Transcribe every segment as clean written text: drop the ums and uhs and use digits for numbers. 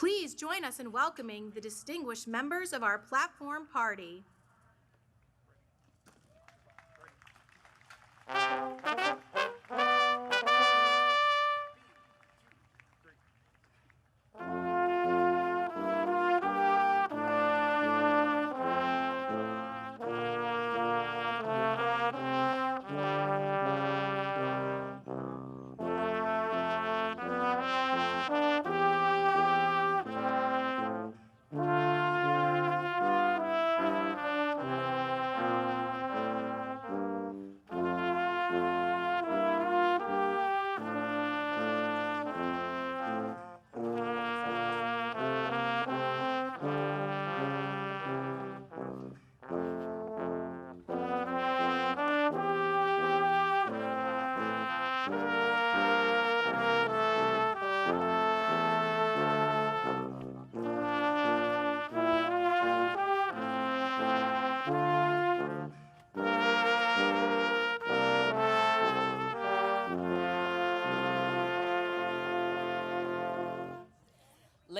Please join us in welcoming the distinguished members of our platform party.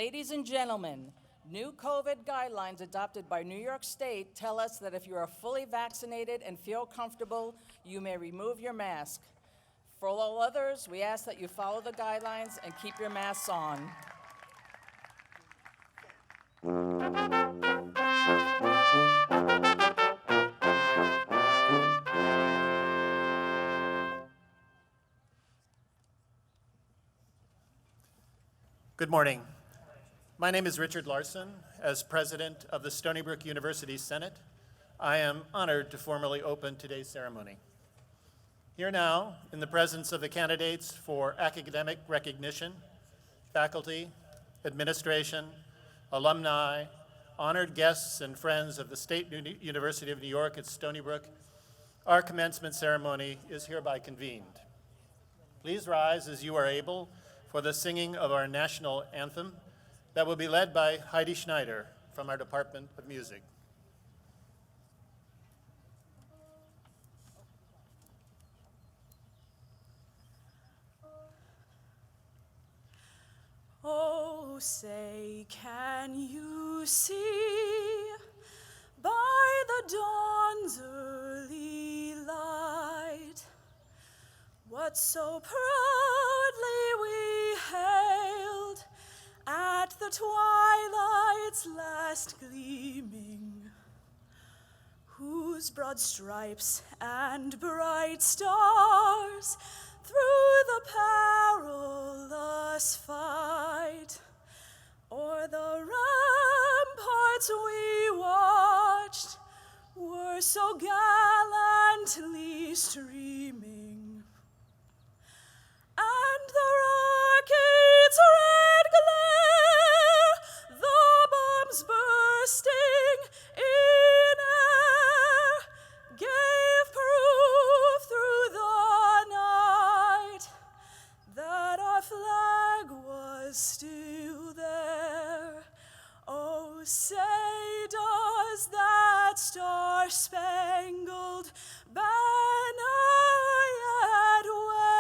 Ladies and gentlemen, new COVID guidelines adopted by New York State tell us that if you are fully vaccinated and feel comfortable, you may remove your mask. For all others, we ask that you follow the guidelines and keep your masks on. Good morning. My name is Richard Larson. As president of the Stony Brook University Senate, I am honored to formally open today's ceremony. Here now, in the presence of the candidates for academic recognition, faculty, administration, alumni, honored guests, and friends of the State University of New York at Stony Brook, our commencement ceremony is hereby convened. Please rise as you are able for the singing of our national anthem that will be led by Heidi Schneider from our Department of Music. Oh, say, can you see by the dawn's early light what so proudly we hailed twilight's last gleaming, whose broad stripes and bright stars through the perilous fight o'er the ramparts we watched were so gallantly streaming, and the rocket's red glare, the bombs bursting in air, gave proof through the night that our flag was still there. Oh, say does that star-spangled banner yet wave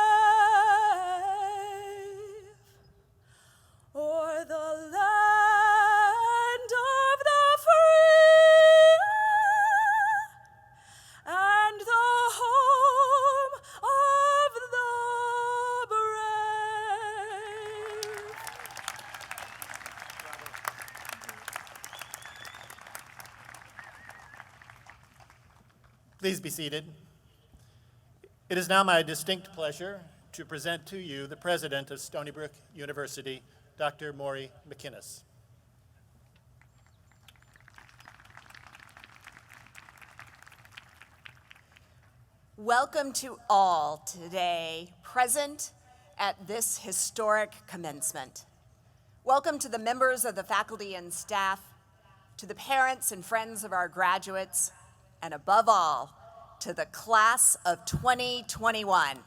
o'er the land of the free and the home of the brave? Please be seated. It is now my distinct pleasure to present to you the president of Stony Brook University, Dr. Maury McInnes. Welcome to all today present at this historic commencement. Welcome to the members of the faculty and staff, to the parents and friends of our graduates, and above all, to the class of 2021.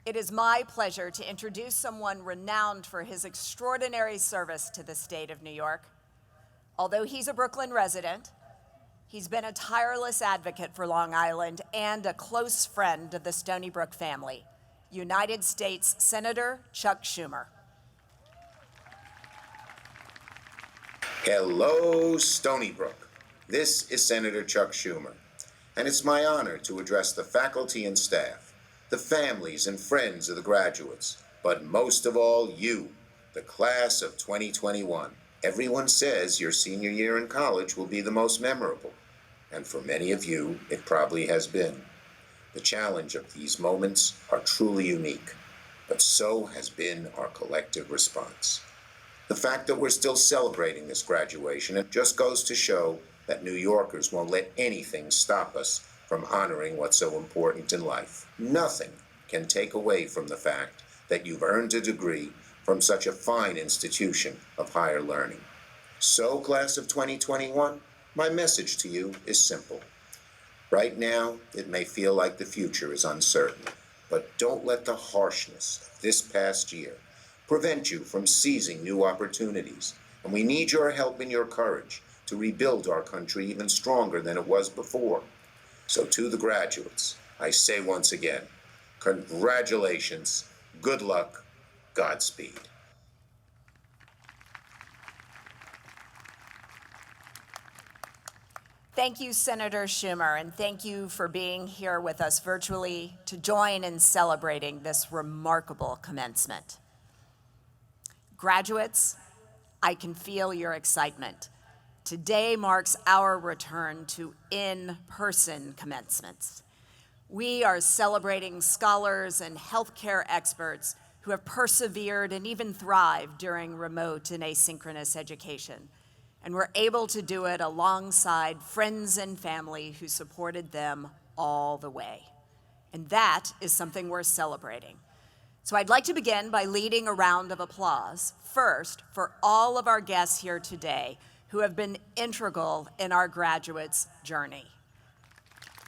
It is my pleasure to introduce someone renowned for his extraordinary service to the state of New York. Although he's a Brooklyn resident, he's been a tireless advocate for Long Island and a close friend of the Stony Brook family, United States Senator Chuck Schumer. Hello, Stony Brook. This is Senator Chuck Schumer, and it's my honor to address the faculty and staff, the families and friends of the graduates, but most of all, you, the class of 2021. Everyone says your senior year in college will be the most memorable, and for many of you, it probably has been. The challenge of these moments are truly unique, but so has been our collective response. The fact that we're still celebrating this graduation, it just goes to show that New Yorkers won't let anything stop us from honoring what's so important in life. Nothing can take away from the fact that you've earned a degree from such a fine institution of higher learning. So, class of 2021, my message to you is simple. Right now, it may feel like the future is uncertain, but don't let the harshness of this past year prevent you from seizing new opportunities. And we need your help and your courage to rebuild our country even stronger than it was before. So to the graduates, I say once again, congratulations, good luck, Godspeed. Thank you, Senator Schumer, and thank you for being here with us virtually to join in celebrating this remarkable commencement. Graduates, I can feel your excitement. Today marks our return to in-person commencements. We are celebrating scholars and healthcare experts who have persevered and even thrived during remote and asynchronous education. And we're able to do it alongside friends and family who supported them all the way. And that is something we're celebrating. So I'd like to begin by leading a round of applause, first for all of our guests here today who have been integral in our graduates' journey.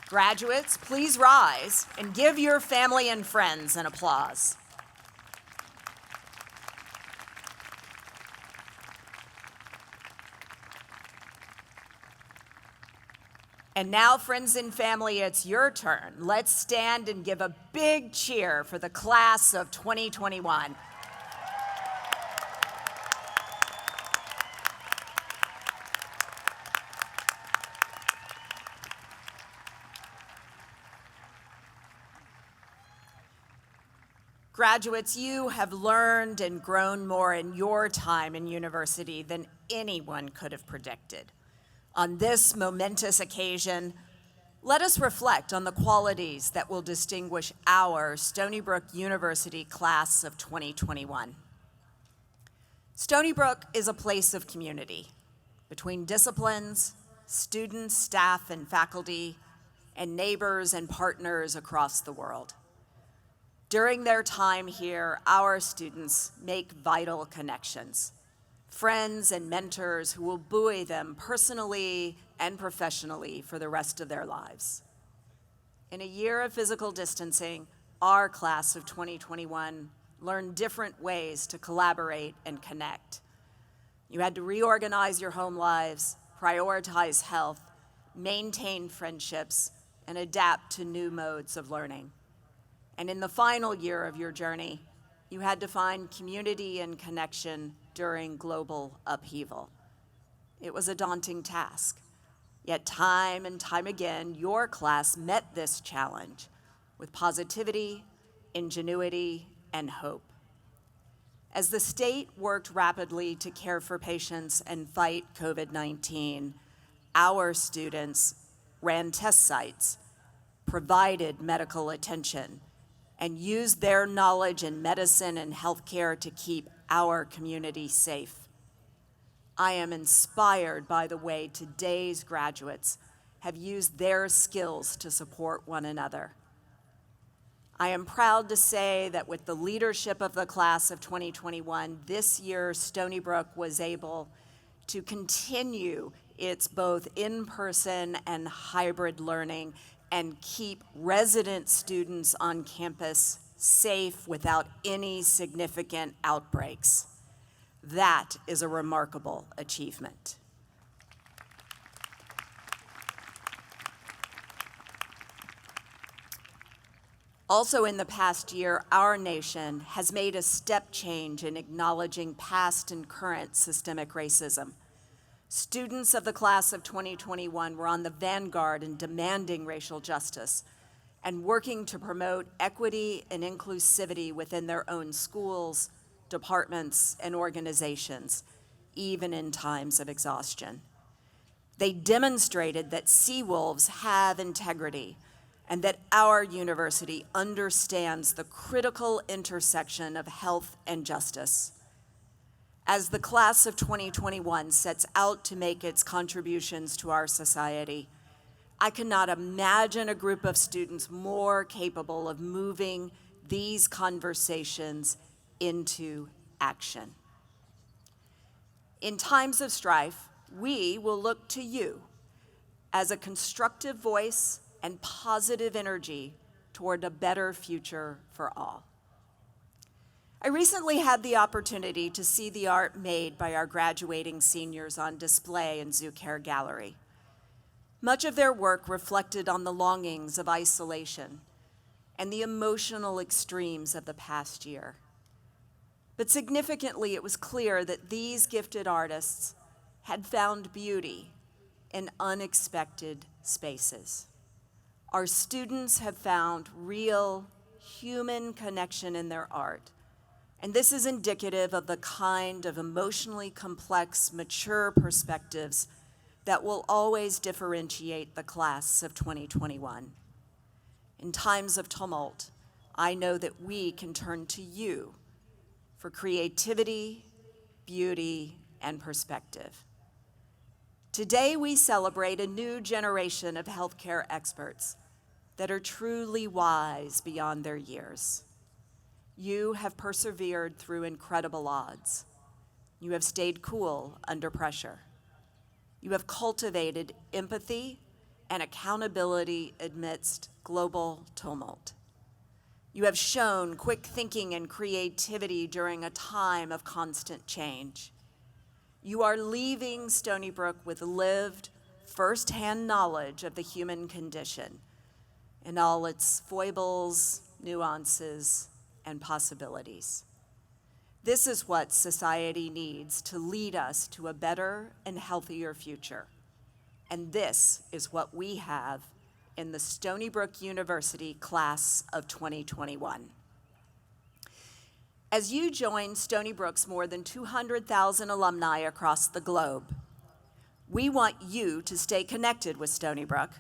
Graduates, please rise and give your family and friends an applause. And now, friends and family, it's your turn. Let's stand and give a big cheer for the class of 2021. Graduates, you have learned and grown more in your time in university than anyone could have predicted. On this momentous occasion, let us reflect on the qualities that will distinguish our Stony Brook University class of 2021. Stony Brook is a place of community between disciplines, students, staff, and faculty, and neighbors and partners across the world. During their time here, our students make vital connections, friends and mentors who will buoy them personally and professionally for the rest of their lives. In a year of physical distancing, our class of 2021 learned different ways to collaborate and connect. You had to reorganize your home lives, prioritize health, maintain friendships, and adapt to new modes of learning. And in the final year of your journey, you had to find community and connection during global upheaval. It was a daunting task, yet time and time again, your class met this challenge with positivity, ingenuity, and hope. As the state worked rapidly to care for patients and fight COVID-19, our students ran test sites, provided medical attention, and used their knowledge in medicine and healthcare to keep our community safe. I am inspired by the way today's graduates have used their skills to support one another. I am proud to say that with the leadership of the class of 2021, this year Stony Brook was able to continue its both in-person and hybrid learning and keep resident students on campus safe without any significant outbreaks. That is a remarkable achievement. Also in the past year, our nation has made a step change in acknowledging past and current systemic racism. Students of the class of 2021 were on the vanguard in demanding racial justice and working to promote equity and inclusivity within their own schools, departments, and organizations, even in times of exhaustion. They demonstrated that Seawolves have integrity and that our university understands the critical intersection of health and justice. As the class of 2021 sets out to make its contributions to our society, I cannot imagine a group of students more capable of moving these conversations into action. In times of strife, we will look to you as a constructive voice and positive energy toward a better future for all. I recently had the opportunity to see the art made by our graduating seniors on display in Zucare Gallery. Much of their work reflected on the longings of isolation and the emotional extremes of the past year. But significantly, it was clear that these gifted artists had found beauty in unexpected spaces. Our students have found real human connection in their art, and this is indicative of the kind of emotionally complex, mature perspectives that will always differentiate the class of 2021. In times of tumult, I know that we can turn to you for creativity, beauty, and perspective. Today, we celebrate a new generation of healthcare experts that are truly wise beyond their years. You have persevered through incredible odds. You have stayed cool under pressure. You have cultivated empathy and accountability amidst global tumult. You have shown quick thinking and creativity during a time of constant change. You are leaving Stony Brook with lived, firsthand knowledge of the human condition in all its foibles, nuances, and possibilities. This is what society needs to lead us to a better and healthier future. And this is what we have in the Stony Brook University class of 2021. As you join Stony Brook's more than 200,000 alumni across the globe, we want you to stay connected with Stony Brook,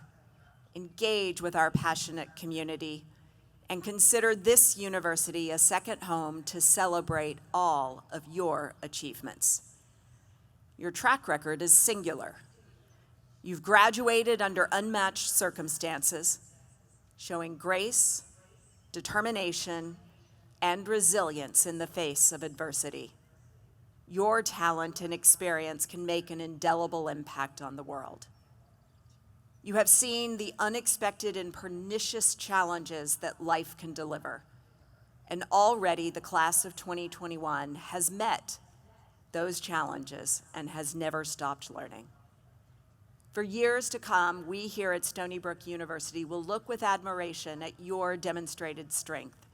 engage with our passionate community, and consider this university a second home to celebrate all of your achievements. Your track record is singular. You've graduated under unmatched circumstances, showing grace, determination, and resilience in the face of adversity. Your talent and experience can make an indelible impact on the world. You have seen the unexpected and pernicious challenges that life can deliver, and already the class of 2021 has met those challenges and has never stopped learning. For years to come, we here at Stony Brook University will look with admiration at your demonstrated strength,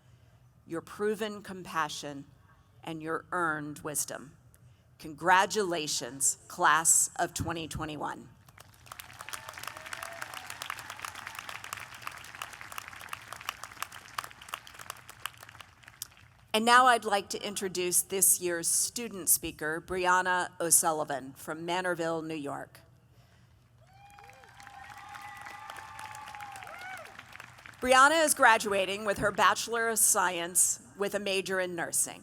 your proven compassion, and your earned wisdom. Congratulations, class of 2021. And now I'd like to introduce this year's student speaker, Brianna O'Sullivan from Manorville, New York. Brianna is graduating with her Bachelor of Science with a major in nursing.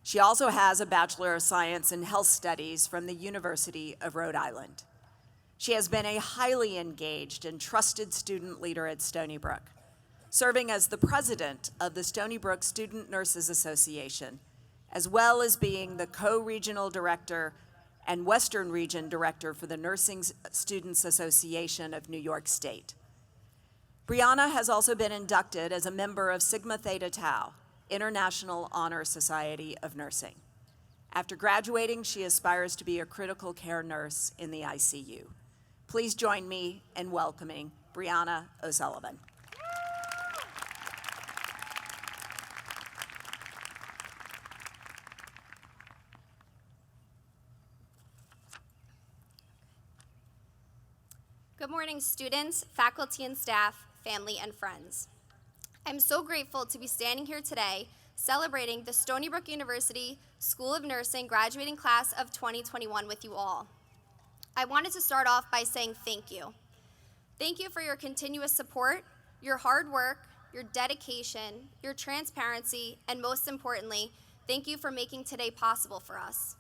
She also has a Bachelor of Science in Health Studies from the University of Rhode Island. She has been a highly engaged and trusted student leader at Stony Brook, serving as the president of the Stony Brook Student Nurses Association, as well as being the co-regional director and Western Region director for the Nursing Students Association of New York State. Brianna has also been inducted as a member of Sigma Theta Tau, International Honor Society of Nursing. After graduating, she aspires to be a critical care nurse in the ICU. Please join me in welcoming Brianna O'Sullivan. Good morning, students, faculty and staff, family and friends. I'm so grateful to be standing here today celebrating the Stony Brook University School of Nursing graduating class of 2021 with you all. I wanted to start off by saying thank you. Thank you for your continuous support, your hard work, your dedication, your transparency, and most importantly, thank you for making today possible for us.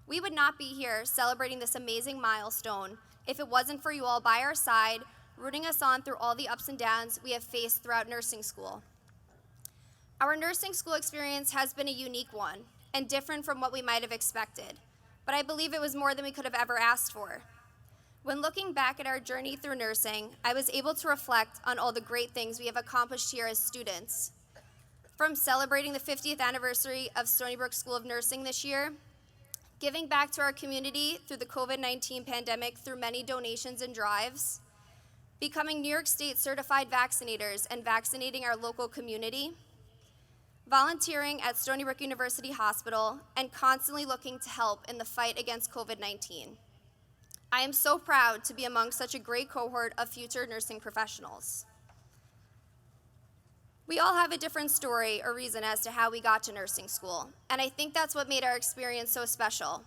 We would not be here celebrating this amazing milestone if it wasn't for you all by our side, rooting us on through all the ups and downs we have faced throughout nursing school. Our nursing school experience has been a unique one and different from what we might have expected, but I believe it was more than we could have ever asked for. When looking back at our journey through nursing, I was able to reflect on all the great things we have accomplished here as students. From celebrating the 50th anniversary of Stony Brook School of Nursing this year, giving back to our community through the COVID-19 pandemic through many donations and drives, becoming New York State certified vaccinators and vaccinating our local community, volunteering at Stony Brook University Hospital, and constantly looking to help in the fight against COVID-19. I am so proud to be among such a great cohort of future nursing professionals. We all have a different story or reason as to how we got to nursing school, and I think that's what made our experience so special.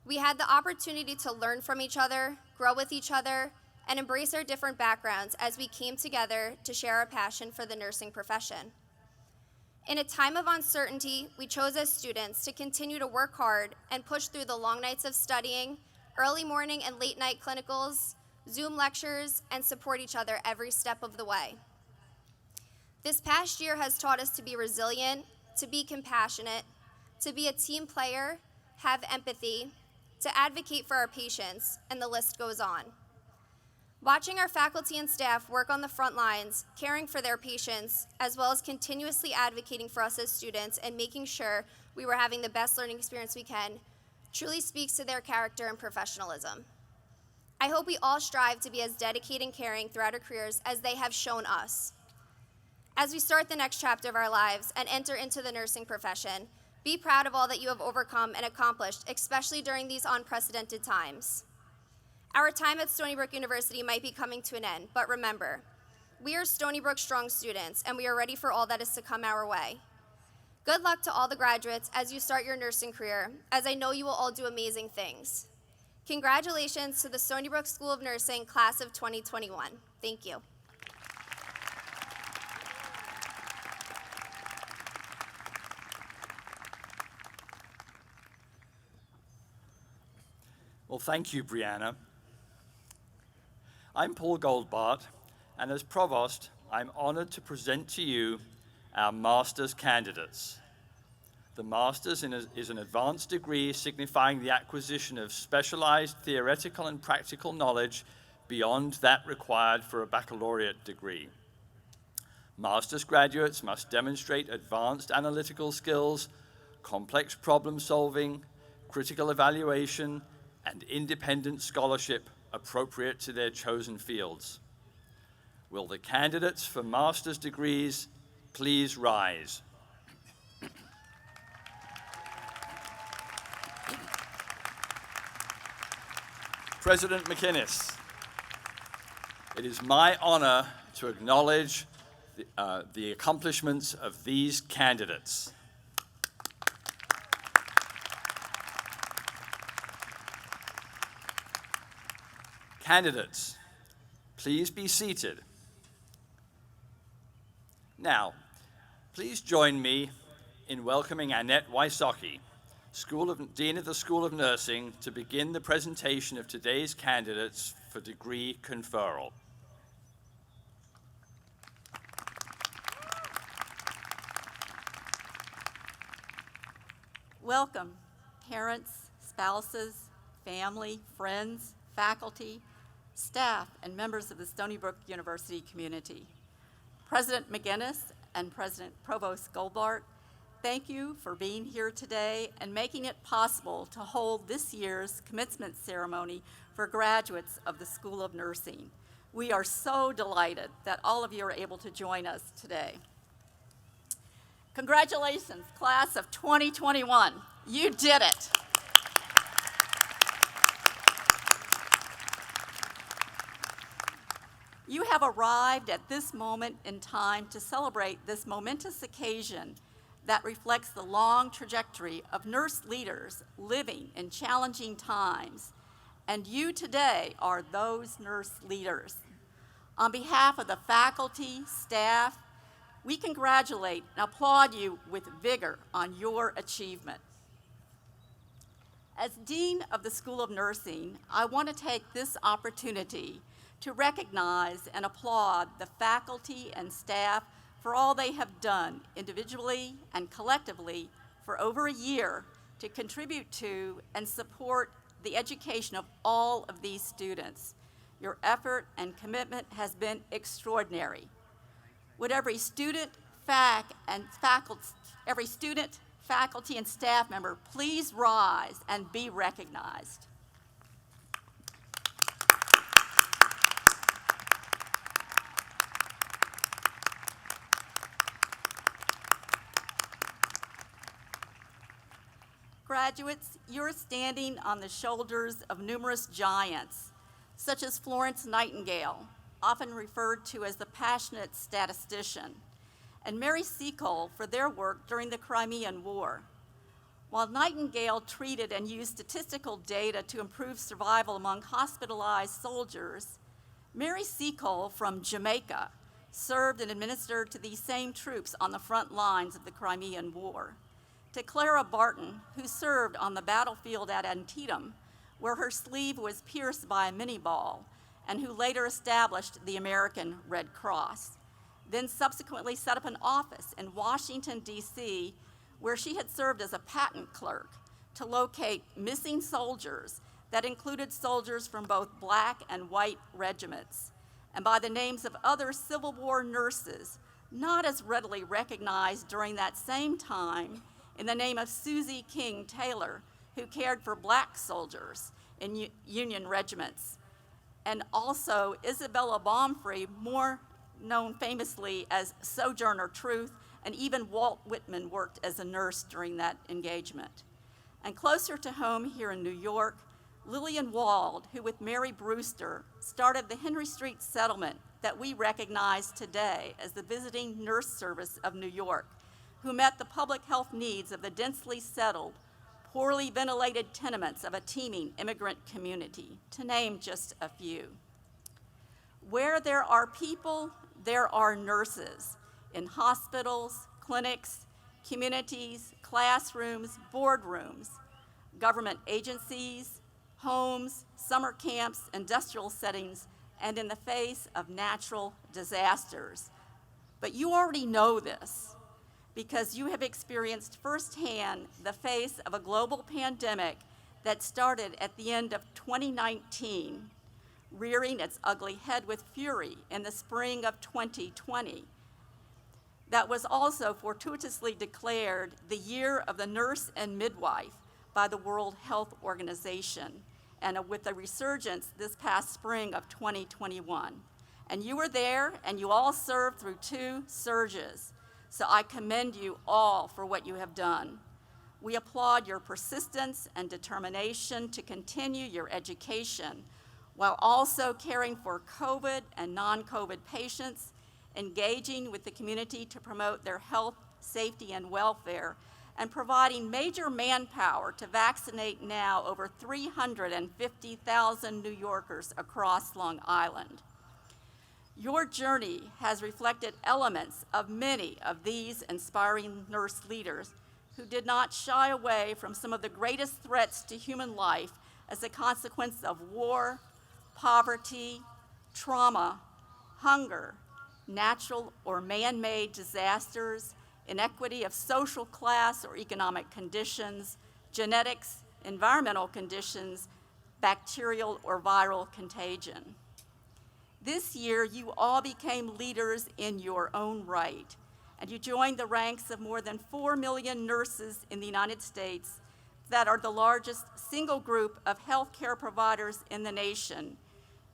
We had the opportunity to learn from each other, grow with each other, and embrace our different backgrounds as we came together to share our passion for the nursing profession. In a time of uncertainty, we chose as students to continue to work hard and push through the long nights of studying, early morning and late night clinicals, Zoom lectures, and support each other every step of the way. This past year has taught us to be resilient, to be compassionate, to be a team player, have empathy, to advocate for our patients, and the list goes on. Watching our faculty and staff work on the front lines, caring for their patients, as well as continuously advocating for us as students and making sure we were having the best learning experience we can, truly speaks to their character and professionalism. I hope we all strive to be as dedicated and caring throughout our careers as they have shown us. As we start the next chapter of our lives and enter into the nursing profession, be proud of all that you have overcome and accomplished, especially during these unprecedented times. Our time at Stony Brook University might be coming to an end, but remember, we are Stony Brook strong students and we are ready for all that is to come our way. Good luck to all the graduates as you start your nursing career, as I know you will all do amazing things. Congratulations to the Stony Brook School of Nursing class of 2021. Thank you. Well, thank you, Brianna. I'm Paul Goldbart, and as Provost, I'm honored to present to you our master's candidates. The master's is an advanced degree signifying the acquisition of specialized theoretical and practical knowledge beyond that required for a baccalaureate degree. Master's graduates must demonstrate advanced analytical skills, complex problem solving, critical evaluation, and independent scholarship appropriate to their chosen fields. Will the candidates for master's degrees please rise? President McInnes, it is my honor to acknowledge the accomplishments of these candidates. Candidates, please be seated. Now, please join me in welcoming Annette Wysocki, Dean of the School of Nursing, to begin the presentation of today's candidates for degree conferral. Welcome, parents, spouses, family, friends, faculty, staff, and members of the Stony Brook University community. President McInnes and President Provost Goldbart, thank you for being here today and making it possible to hold this year's commencement ceremony for graduates of the School of Nursing. We are so delighted that all of you are able to join us today. Congratulations, class of 2021. You did it. You have arrived at this moment in time to celebrate this momentous occasion that reflects the long trajectory of nurse leaders living in challenging times. And you today are those nurse leaders. On behalf of the faculty, staff, we congratulate and applaud you with vigor on your achievement. As Dean of the School of Nursing, I want to take this opportunity to recognize and applaud the faculty and staff for all they have done individually and collectively for over a year to contribute to and support the education of all of these students. Your effort and commitment has been extraordinary. Would every student, faculty, and staff member please rise and be recognized? Graduates, you're standing on the shoulders of numerous giants, such as Florence Nightingale, often referred to as the passionate statistician, and Mary Seacole for their work during the Crimean War. While Nightingale treated and used statistical data to improve survival among hospitalized soldiers, Mary Seacole from Jamaica served and administered to these same troops on the front lines of the Crimean War. To Clara Barton, who served on the battlefield at Antietam, where her sleeve was pierced by a minie ball, and who later established the American Red Cross, then subsequently set up an office in Washington, D.C., where she had served as a patent clerk to locate missing soldiers that included soldiers from both black and white regiments, and by the names of other Civil War nurses not as readily recognized during that same time, in the name of Susie King Taylor, who cared for black soldiers in Union regiments, and also Isabella Baumfree, more known famously as Sojourner Truth, and even Walt Whitman worked as a nurse during that engagement. And closer to home here in New York, Lillian Wald, who with Mary Brewster started the Henry Street Settlement that we recognize today as the Visiting Nurse Service of New York, who met the public health needs of the densely settled, poorly ventilated tenements of a teeming immigrant community, to name just a few. Where there are people, there are nurses in hospitals, clinics, communities, classrooms, boardrooms, government agencies, homes, summer camps, industrial settings, and in the face of natural disasters. But you already know this because you have experienced firsthand the face of a global pandemic that started at the end of 2019, rearing its ugly head with fury in the spring of 2020. That was also fortuitously declared the year of the nurse and midwife by the World Health Organization, and with a resurgence this past spring of 2021. And you were there, and you all served through 2 surges. So I commend you all for what you have done. We applaud your persistence and determination to continue your education while also caring for COVID and non-COVID patients, engaging with the community to promote their health, safety, and welfare, and providing major manpower to vaccinate now over 350,000 New Yorkers across Long Island. Your journey has reflected elements of many of these inspiring nurse leaders who did not shy away from some of the greatest threats to human life as a consequence of war, poverty, trauma, hunger, natural or man-made disasters, inequity of social class or economic conditions, genetics, environmental conditions, bacterial or viral contagion. This year, you all became leaders in your own right, and you joined the ranks of more than 4 million nurses in the United States that are the largest single group of healthcare providers in the nation,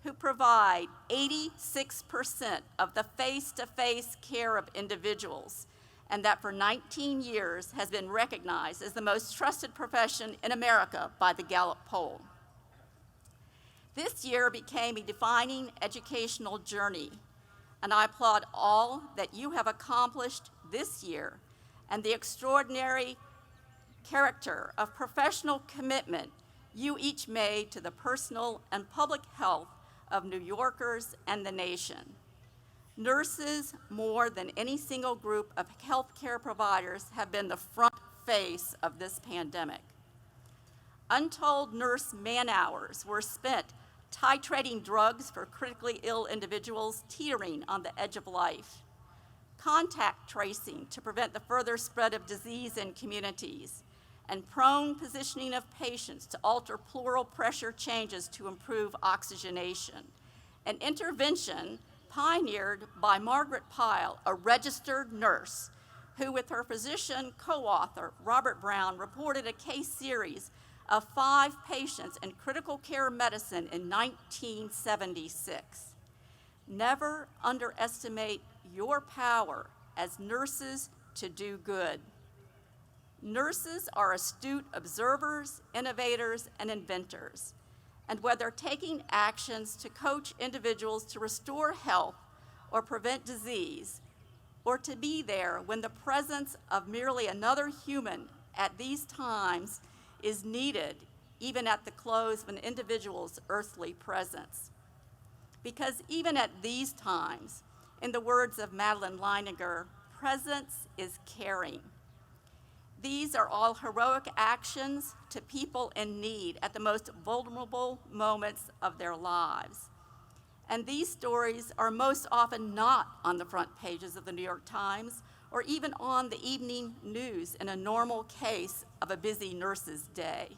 who provide 86% of the face-to-face care of individuals, and that for 19 years has been recognized as the most trusted profession in America by the Gallup poll. This year became a defining educational journey, and I applaud all that you have accomplished this year and the extraordinary character of professional commitment you each made to the personal and public health of New Yorkers and the nation. Nurses, more than any single group of healthcare providers, have been the front face of this pandemic. Untold nurse man-hours were spent titrating drugs for critically ill individuals teetering on the edge of life, contact tracing to prevent the further spread of disease in communities, and prone positioning of patients to alter pleural pressure changes to improve oxygenation, an intervention pioneered by Margaret Pyle, a registered nurse, who with her physician co-author, Robert Brown, reported a case series of 5 patients in critical care medicine in 1976. Never underestimate your power as nurses to do good. Nurses are astute observers, innovators, and inventors. And whether taking actions to coach individuals to restore health or prevent disease, or to be there when the presence of merely another human at these times is needed, even at the close of an individual's earthly presence. Because even at these times, in the words of Madeline Leininger, presence is caring. These are all heroic actions to people in need at the most vulnerable moments of their lives. And these stories are most often not on the front pages of the New York Times or even on the evening news in a normal case of a busy nurse's day.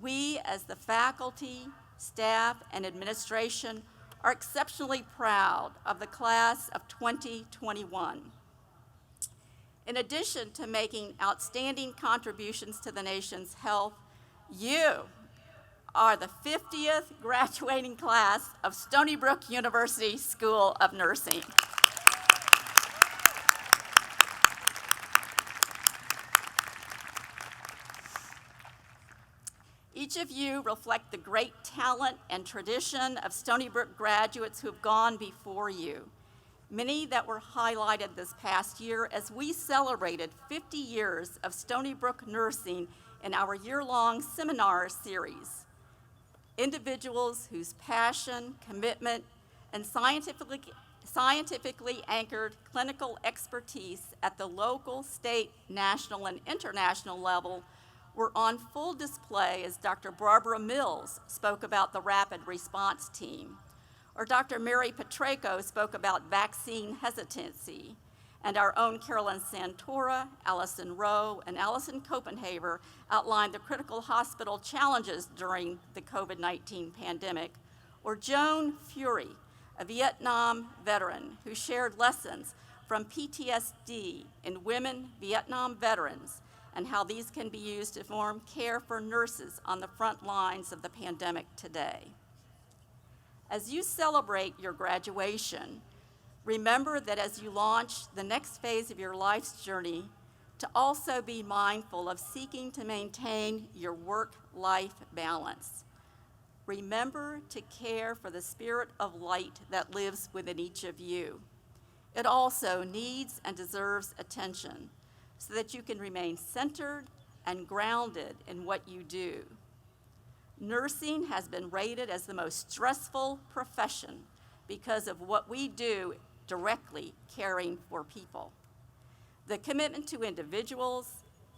We, as the faculty, staff, and administration, are exceptionally proud of the class of 2021. In addition to making outstanding contributions to the nation's health, you are the 50th graduating class of Stony Brook University School of Nursing. Each of you reflect the great talent and tradition of Stony Brook graduates who have gone before you. many that were highlighted this past year as we celebrated 50 years of Stony Brook Nursing in our year-long seminar series. Individuals whose passion, commitment, and scientifically anchored clinical expertise at the local, state, national, and international level were on full display as Dr. Barbara Mills spoke about the Rapid Response Team, or Dr. Mary Petreco spoke about vaccine hesitancy, and our own Carolyn Santora, Allison Rowe, and Allison Copenhaver outlined the critical hospital challenges during the COVID-19 pandemic, or Joan Fury, a Vietnam veteran who shared lessons from PTSD in women Vietnam veterans and how these can be used to inform care for nurses on the front lines of the pandemic today. As you celebrate your graduation, remember that as you launch the next phase of your life's journey, to also be mindful of seeking to maintain your work-life balance. Remember to care for the spirit of light that lives within each of you. It also needs and deserves attention so that you can remain centered and grounded in what you do. Nursing has been rated as the most stressful profession because of what we do directly caring for people. The commitment to individuals,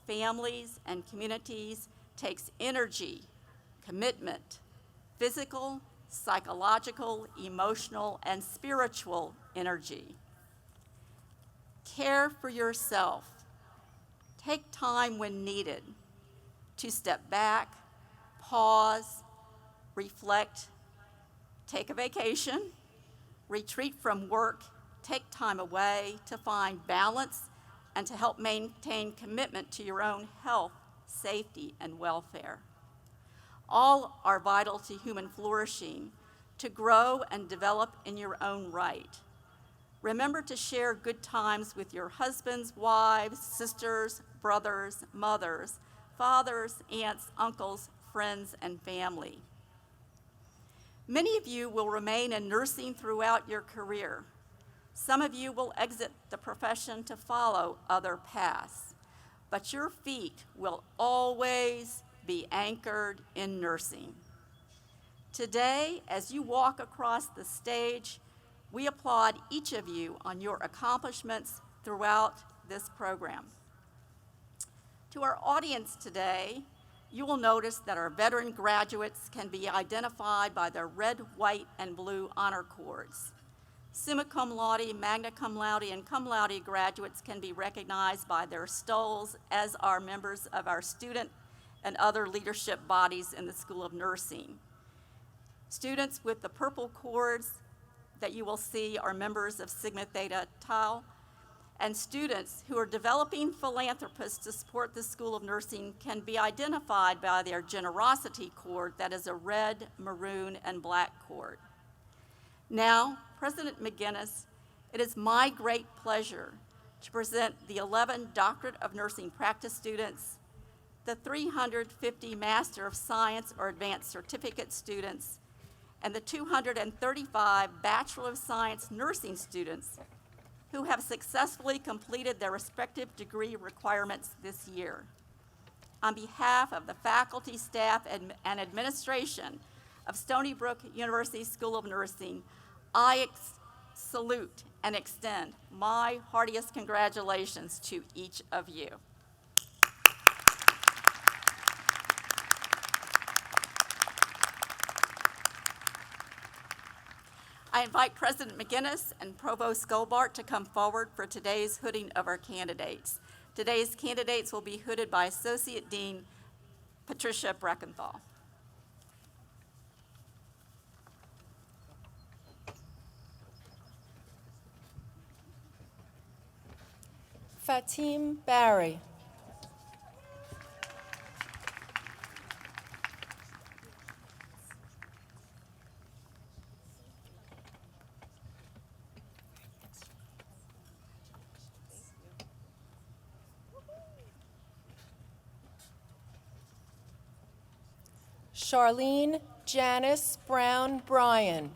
families, and communities takes energy, commitment, physical, psychological, emotional, and spiritual energy. Care for yourself. Take time when needed to step back, pause, reflect, take a vacation, retreat from work, take time away to find balance and to help maintain commitment to your own health, safety, and welfare. All are vital to human flourishing, to grow and develop in your own right. Remember to share good times with your husbands, wives, sisters, brothers, mothers, fathers, aunts, uncles, friends, and family. Many of you will remain in nursing throughout your career. Some of you will exit the profession to follow other paths, but your feet will always be anchored in nursing. Today, as you walk across the stage, we applaud each of you on your accomplishments throughout this program. To our audience today, you will notice that our veteran graduates can be identified by their red, white, and blue honor cords. Summa cum laude, magna cum laude, and cum laude graduates can be recognized by their stoles, as are members of our student and other leadership bodies in the School of Nursing. Students with the purple cords that you will see are members of Sigma Theta Tau, and students who are developing philanthropists to support the School of Nursing can be identified by their generosity cord that is a red, maroon, and black cord. Now, President McGinnis, it is my great pleasure to present the 11 Doctorate of Nursing practice students, the 350 Master of Science or Advanced Certificate students, and the 235 Bachelor of Science nursing students who have successfully completed their respective degree requirements this year. On behalf of the faculty, staff, and administration of Stony Brook University School of Nursing, I salute and extend my heartiest congratulations to each of you. I invite President McGinnis and Provost Goldbart to come forward for today's hooding of our candidates. Today's candidates will be hooded by Associate Dean Patricia Breckenthal. Fatim Barry. Charlene Janice Brown Bryan.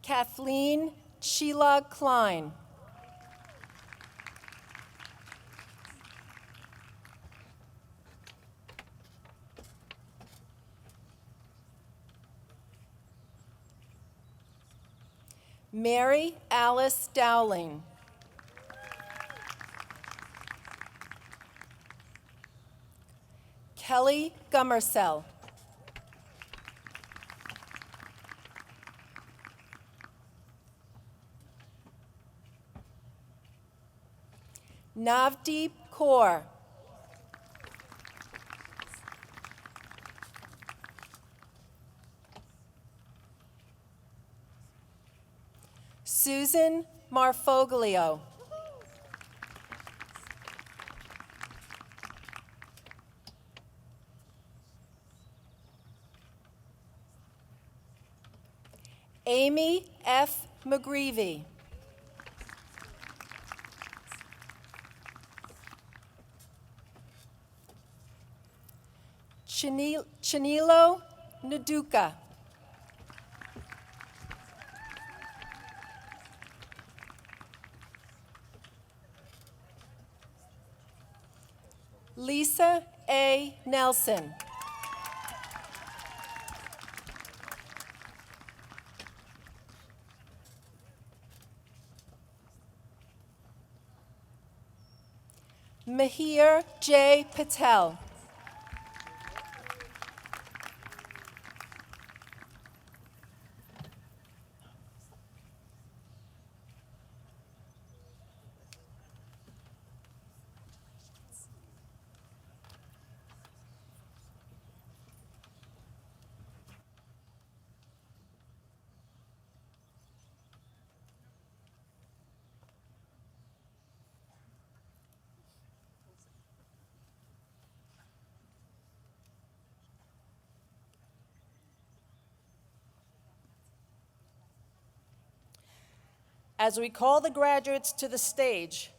Kathleen Sheila Klein. Mary Alice Dowling. Kelly Gummersell. Navdeep Kaur. Susan Marfoglio. Amy F. McGreevy. Chanilo Naduka. Lisa A. Nelson. Mahir J. Patel. As we call the graduates to the stage,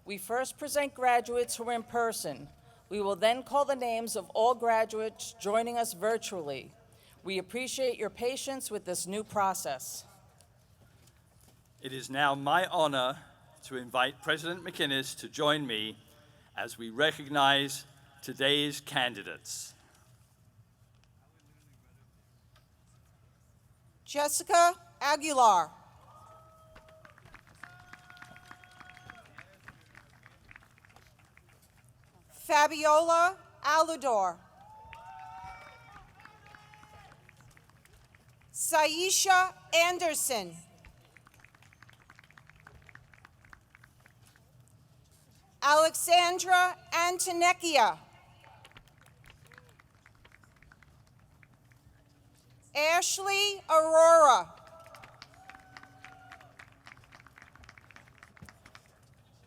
we first present graduates who are in person. We will then call the names of all graduates joining us virtually. We appreciate your patience with this new process. It is now my honor to invite President McInnes to join me as we recognize today's candidates. Jessica Aguilar. Fabiola Aludor. Saisha Anderson. Alexandra Antonecchia. Ashley Aurora.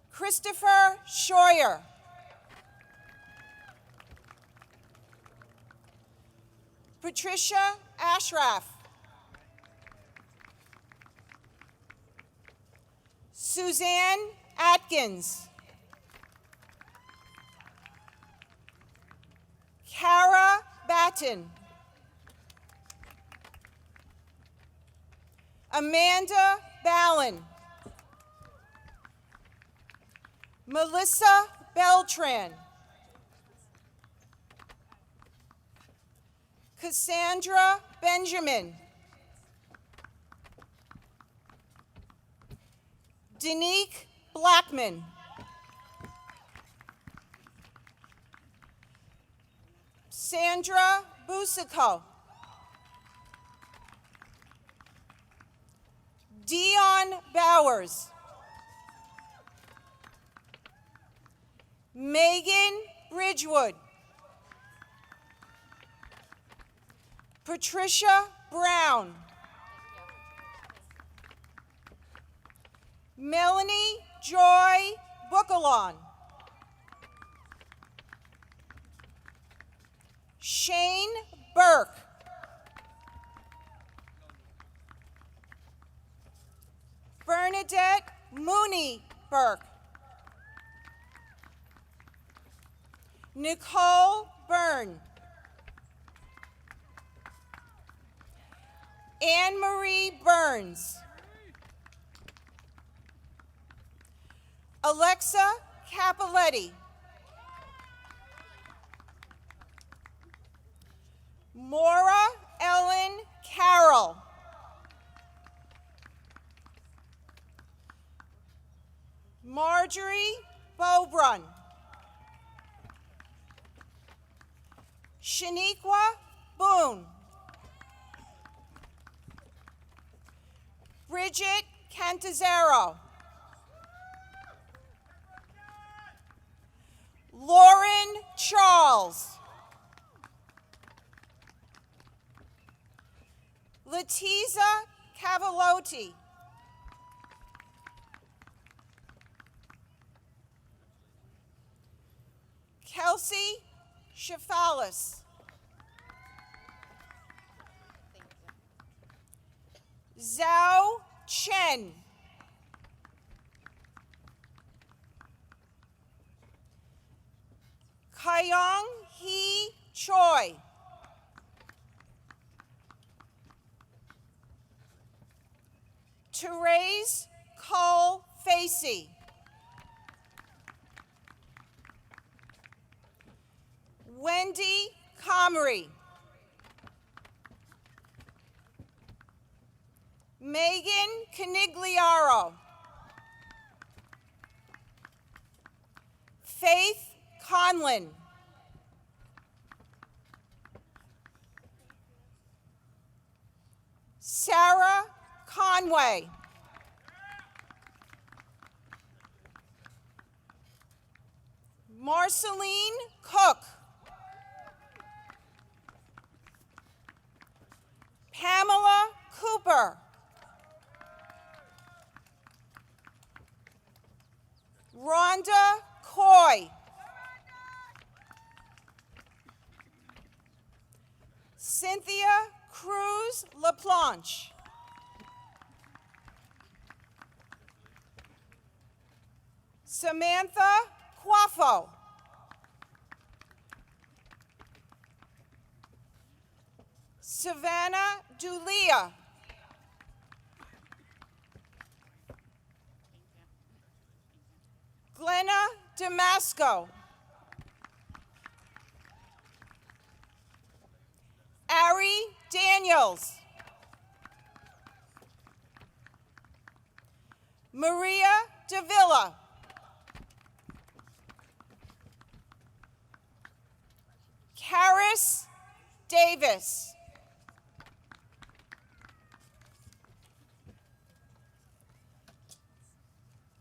Christopher Scheuer. Patricia Ashraf. Suzanne Atkins. Kara Batten. Amanda Ballin. Melissa Beltran. Cassandra Benjamin. Danique Blackman. Sandra Busico. Dion Bowers. Megan Bridgewood. Patricia Brown. Melanie Joy Buckalon. Shane Burke. Bernadette Mooney Burke. Nicole Byrne. Anne Marie Burns. Alexa Capoletti. Maura Ellen Carroll. Marjorie Beaubrun. Shaniqua Boone. Bridget Cantizero. Lauren Charles. Letiza Cavalotti. Kelsey Shafalis. Zhao Chen. Kyung Hee Choi. Therese Cole Facey. Wendy Comrie. Megan Canigliaro. Faith Conlin. Sarah Conway. Marceline Cook. Pamela Cooper. Rhonda Coy. Cynthia Cruz LaPlanche. Samantha Quaffo. Savannah Dulia. Glenna Damasco. Ari Daniels. Maria Davila. Karis Davis.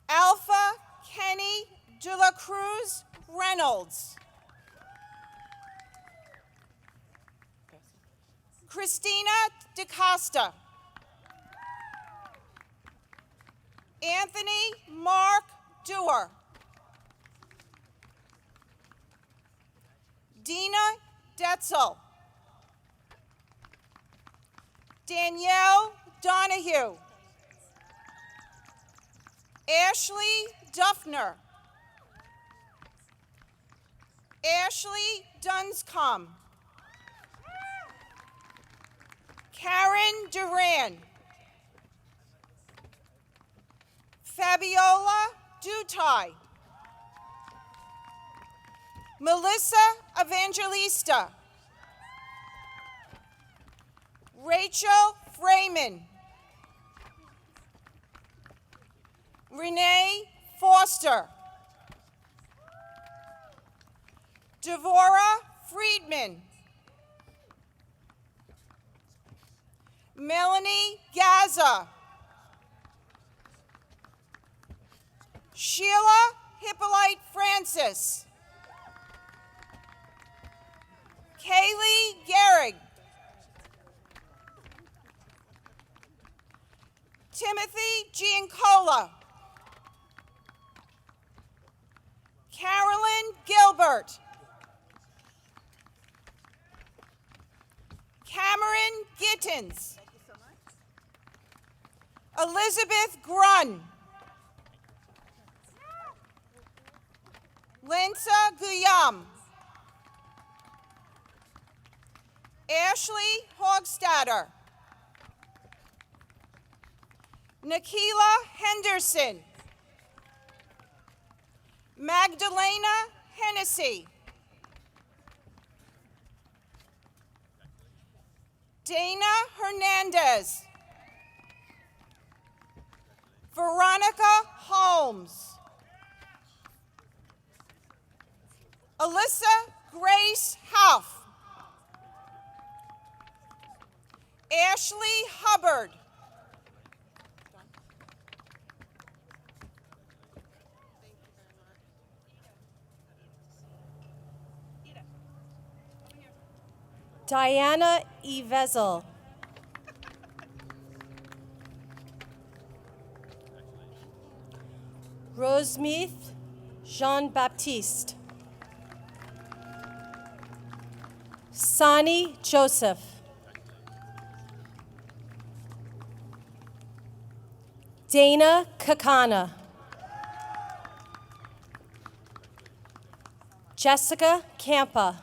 Alpha Kenny De La Cruz Reynolds. Christina DaCosta. Anthony Mark Dewar. Dina Detzel. Danielle Donahue. Ashley Duffner. Ashley Dunscombe. Karen Duran. Fabiola Dutai. Melissa Evangelista. Rachel Freeman. Renee Foster. Devora Friedman. Melanie Gaza. Sheila Hippolyte Francis. Kaylee Gehrig. Timothy Giancola. Carolyn Gilbert. Cameron Gittins. Elizabeth Grunn. Linsa Guyam. Ashley Hogstadter. Nikila Henderson. Magdalena Hennessy. Dana Hernandez. Veronica Holmes. Alyssa Grace Huff. Ashley Hubbard. Diana E. Vezel. Rosemith Jean-Baptiste. Sani Joseph. Dana Kakana. Jessica Campa.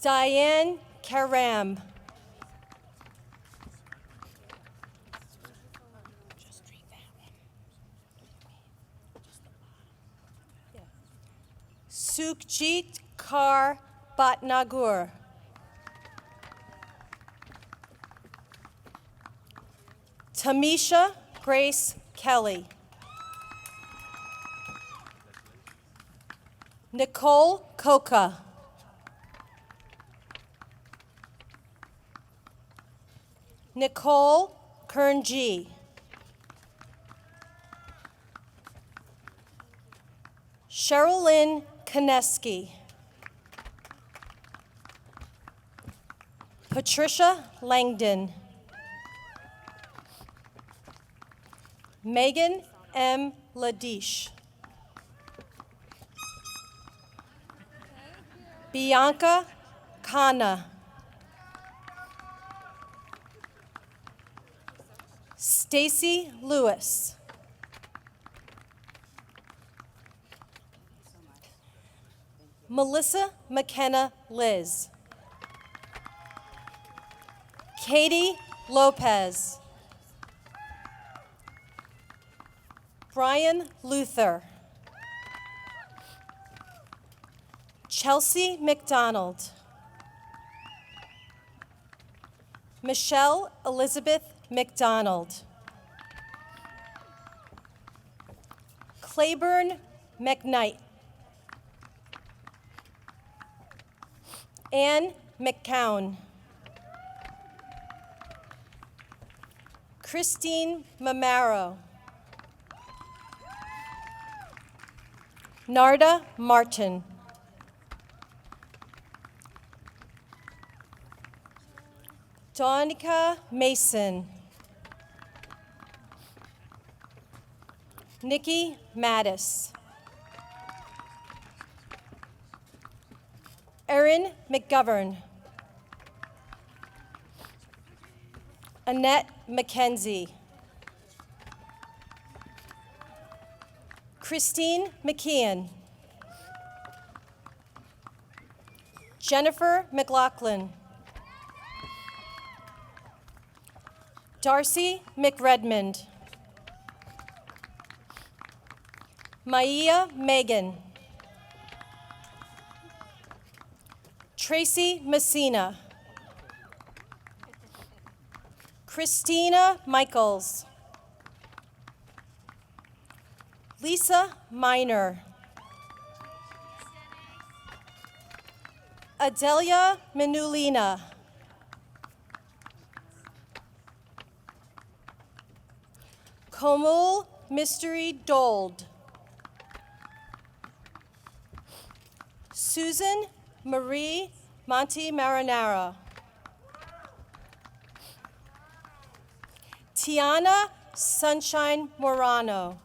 Diane Karam. Sukhjit Kaur Bhatnagur. Tamisha Grace Kelly. Nicole Coca. Nicole Kernji. Sherilyn Koneski. Patricia Langdon. Megan M. Ladish. Bianca Khanna. Stacy Lewis. Melissa McKenna Liz. Katie Lopez. Brian Luther. Chelsea McDonald. Michelle Elizabeth McDonald. Claiborne McKnight. Anne McCown. Christine Mamaro. Narda Martin. Donica Mason. Nikki Mattis. Erin McGovern. Annette McKenzie. Christine McKeon. Jennifer McLaughlin. Darcy McRedmond. Maya Megan. Tracy Messina. Christina Michaels. Lisa Miner. Adelia Minulina. Komul Mystery Dold. Susan Marie Monte Marinara. Tiana Sunshine Morano.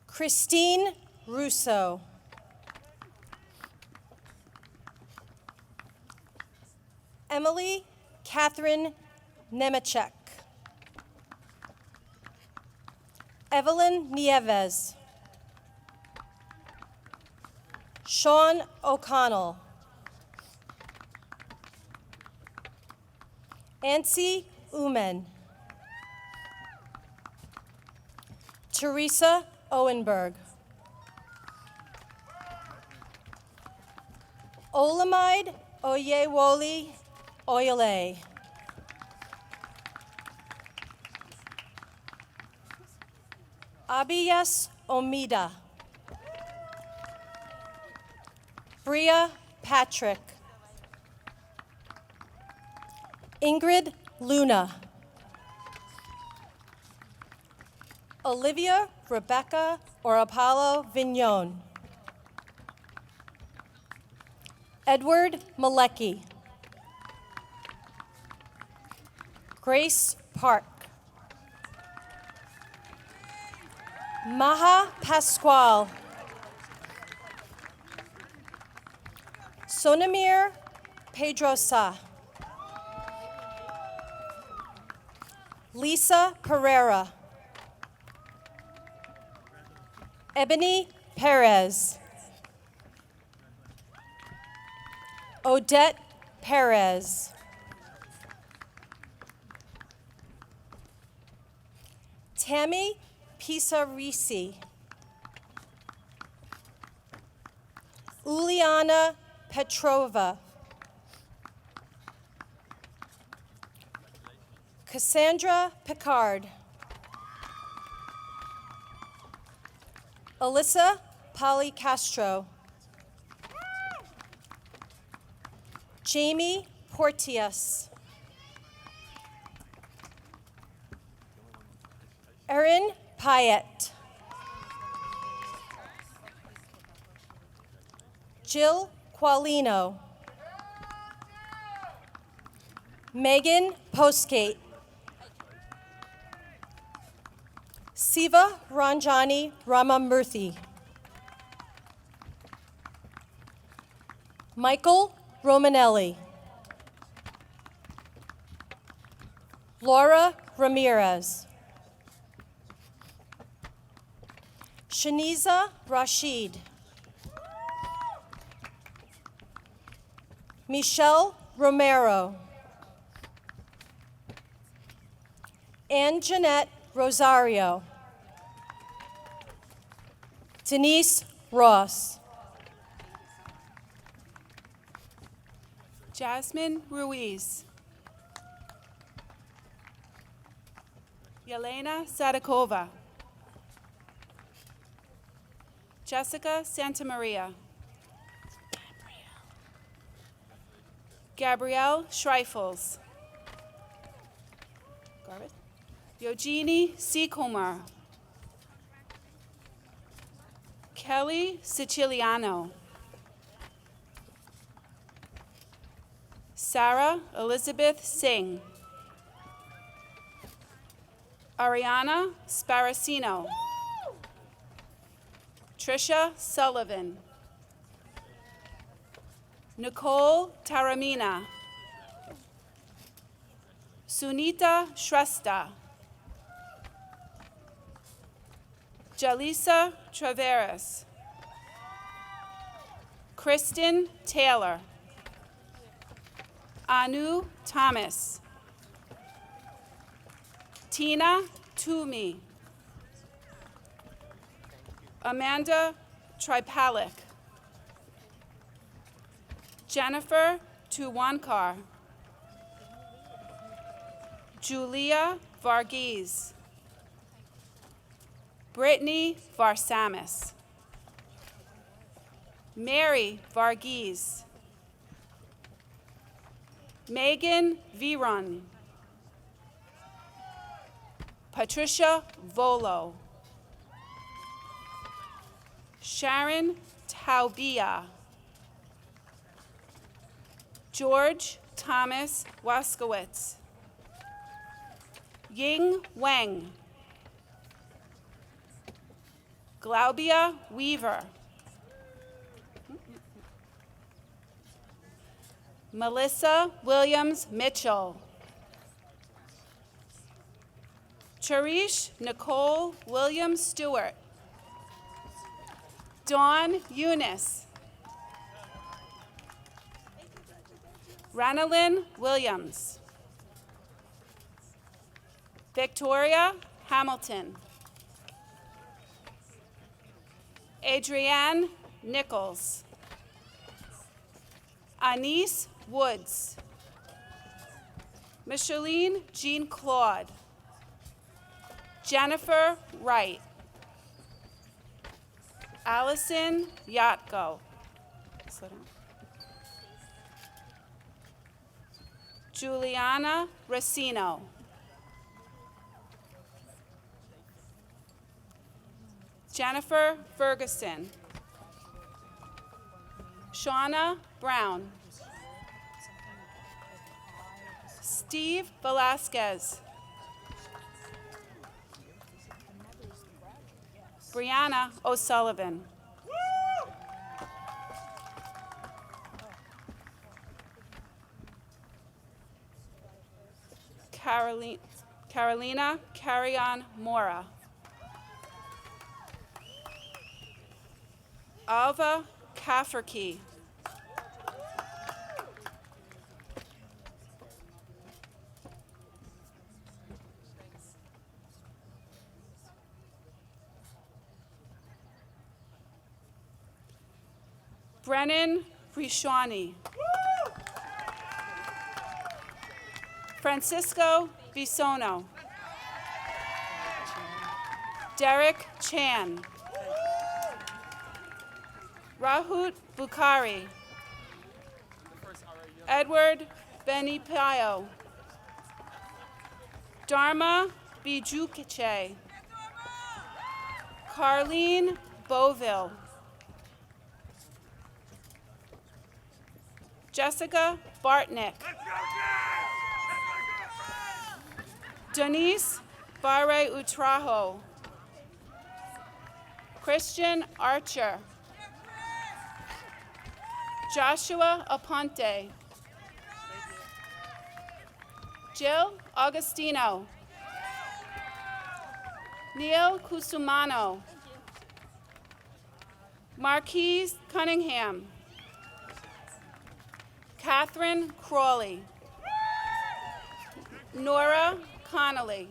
Christine Russo. Emily Catherine Nemechek. Evelyn Nieves. Sean O'Connell. Ansi Umen. Teresa Owenberg. Olamide Oyewole Oyele. Abiyas Omida. Bria Patrick. Ingrid Luna. Olivia Rebecca or Apollo Vignon. Edward Malecki. Grace Park. Maha Pasquale. Sonamir Pedrosa. Lisa Pereira. Ebony Perez. Odette Perez. Tammy Pisarisi. Uliana Petrova. Cassandra Picard. Alyssa Polly Castro. Jamie Porteous. Erin Pyatt. Jill Qualino. Megan Postgate. Siva Ranjani Ramamurthy. Michael Romanelli. Laura Ramirez. Shaniza Rashid. Michelle Romero. Ann Jeanette Rosario. Denise Ross. Jasmine Ruiz. Yelena Sadakova. Jessica Santamaria. Gabrielle Schreifels. Eugenie Seacomer. Kelly Siciliano. Sarah Elizabeth Singh. Ariana Sparacino. Trisha Sullivan. Nicole Taramina. Sunita Shrestha. Jalisa Traveras. Kristen Taylor. Anu Thomas. Tina Toomey. Amanda Tripalik. Jennifer Tuwankar. Julia Varghese. Brittany Varsamis. Mary Varghese. Megan Viron. Patricia Volo. Sharon Taubia. George Thomas Waskowitz. Ying Wang. Glaubia Weaver. Melissa Williams Mitchell. Cherish Nicole Williams Stewart. Dawn Eunice. Ranalyn Williams. Victoria Hamilton. Adrienne Nichols. Anise Woods. Micheline Jean Claude. Jennifer Wright. Allison Yatko. Slow down. Juliana Racino. Jennifer Ferguson. Shauna Brown. Steve Velasquez. Brianna O'Sullivan. Carolina Carrion Mora. Alva Cafferkey. Brennan Rishwani. Francisco Bisono. Derek Chan. Rahut Bukhari. Edward Benipayo. Dharma Bijukiche. Carlene Boville. Jessica Bartnick. Denise Barre Utrajo. Christian Archer. Joshua Aponte. Jill Augustino. Neil Cusumano. Marquise Cunningham. Catherine Crawley. Nora Connolly.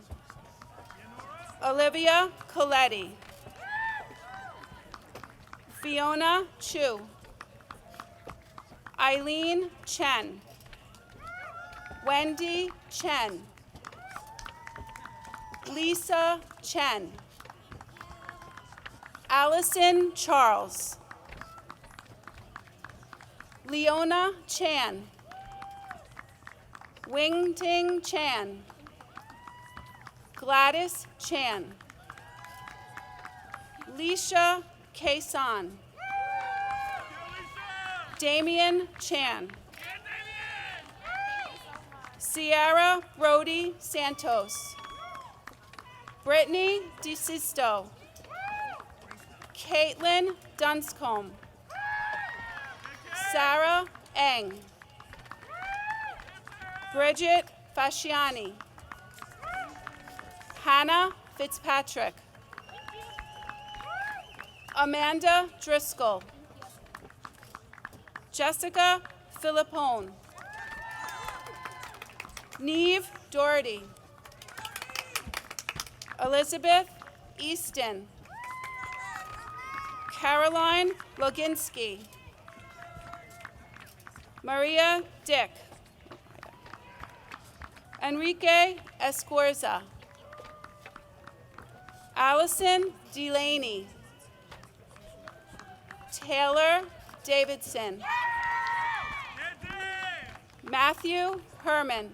Olivia Coletti. Fiona Chu. Eileen Chen. Wendy Chen. Lisa Chen. Allison Charles. Leona Chan. Wingting Chan. Gladys Chan. Leisha Kason. Damian Chan. Sierra Brody Santos. Brittany DeSisto. Caitlin Dunscombe. Sarah Eng. Bridget Fasciani. Hannah Fitzpatrick. Amanda Driscoll. Jessica Philippone. Neve Doherty. Elizabeth Easton. Caroline Loginski. Maria Dick. Enrique Escorza. Allison Delaney. Taylor Davidson. Matthew Herman.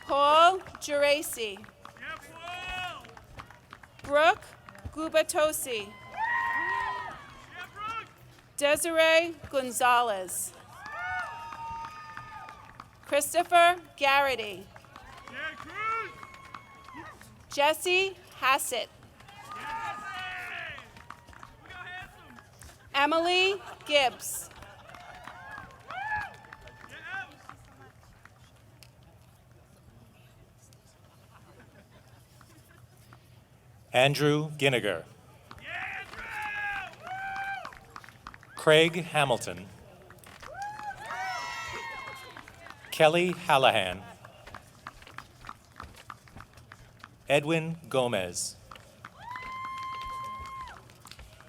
Paul Geraci. Brooke Gubatosi. Desiree Gonzalez. Christopher Garrity. Jesse Hassett. Emily Gibbs. Andrew Ginniger. Craig Hamilton. Kelly Hallahan, Edwin Gomez,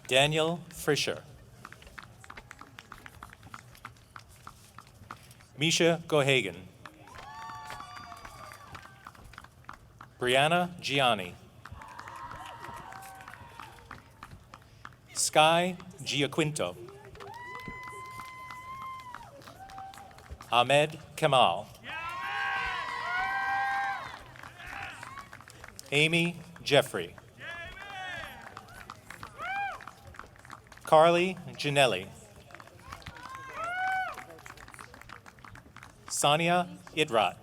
Daniel Frischer, Misha Gohagan, Brianna Gianni, Sky Giaquinto, Ahmed Kamal, Amy Jeffrey, Carly Janelli, Sania Idrat,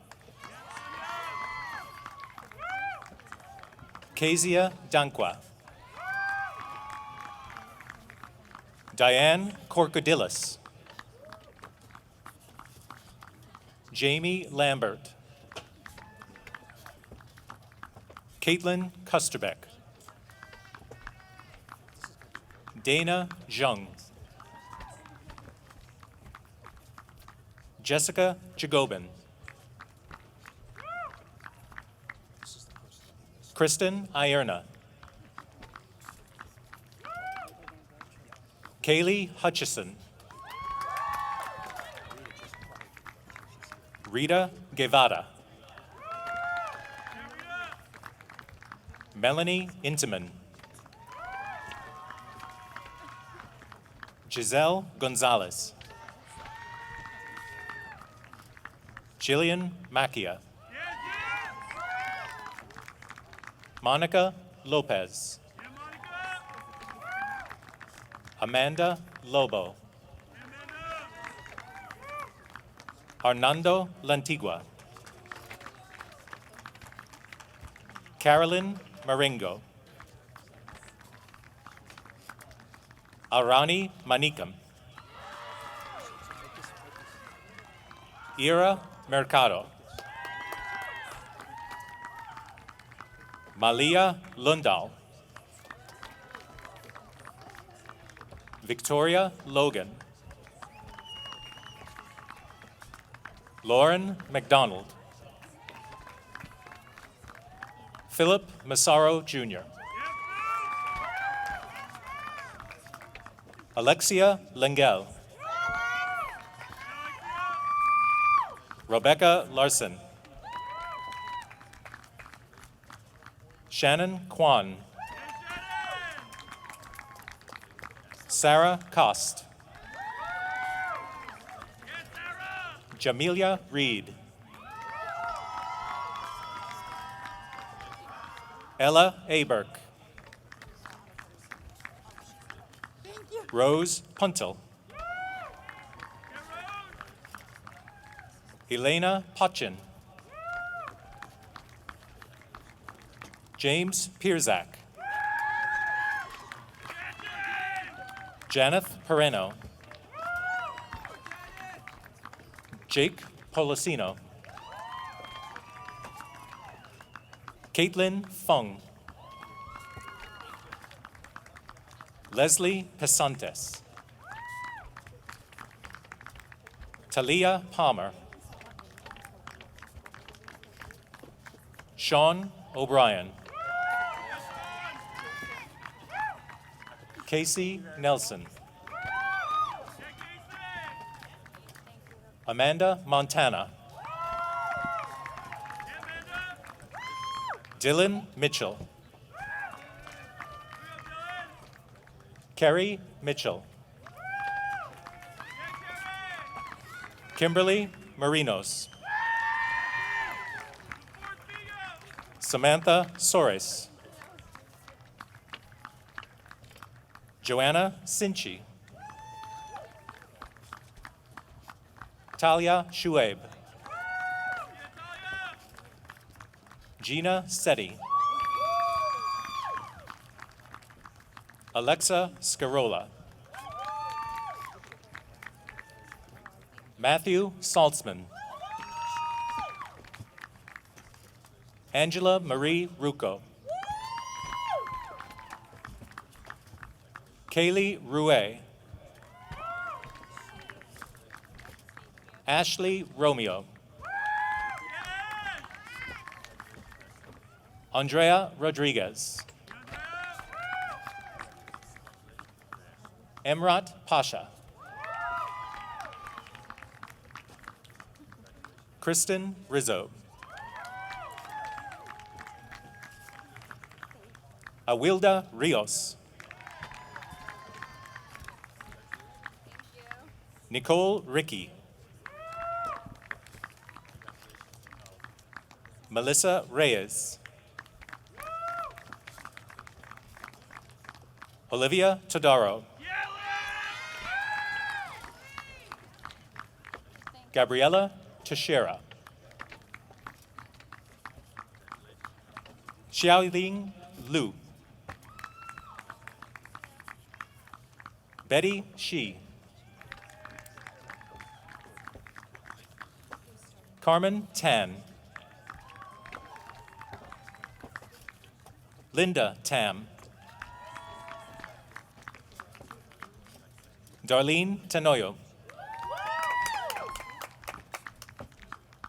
Kezia Dankwa, Diane Corcodillas, Jamie Lambert, Caitlin Kusterbeck, Dana Zheng, Jessica Jacobin, Kristen Ierna, Kaylee Hutchison, Rita Guevara, Melanie Intiman, Giselle Gonzalez, Jillian Macchia, Monica Lopez, Amanda Lobo, Arnando Lantigua, Carolyn Marengo, Arani Manikam, Ira Mercado, Malia Lundahl, Victoria Logan, Lauren McDonald, Philip Massaro Jr., Alexia Lengel, Rebecca Larson, Shannon Kwan, Sarah Kost, Jamelia Reed, Ella Aberk, Rose Puntel, Elena Potchin, James Pierzak, Janeth Pereno, Jake Polosino, Caitlin Fung, Leslie Pesantes, Talia Palmer, Sean O'Brien, Casey Nelson, Amanda Montana, Dylan Mitchell, Kerry Mitchell, Kimberly Marinos, Samantha Sores, Joanna Sinchi, Talia Shuaib, Gina Setti, Alexa Scarola, Matthew Saltzman, Angela Marie Rucco, Kaylee Rouet, Ashley Romeo, Andrea Rodriguez. Emrat Pasha. Kristen Rizzo. Awilda Rios. Nicole Ricky. Melissa Reyes. Olivia Todaro. Gabriella Teixeira. Xiaoling Lu. Betty Shi. Carmen Tan. Linda Tam. Darlene Tenoyo.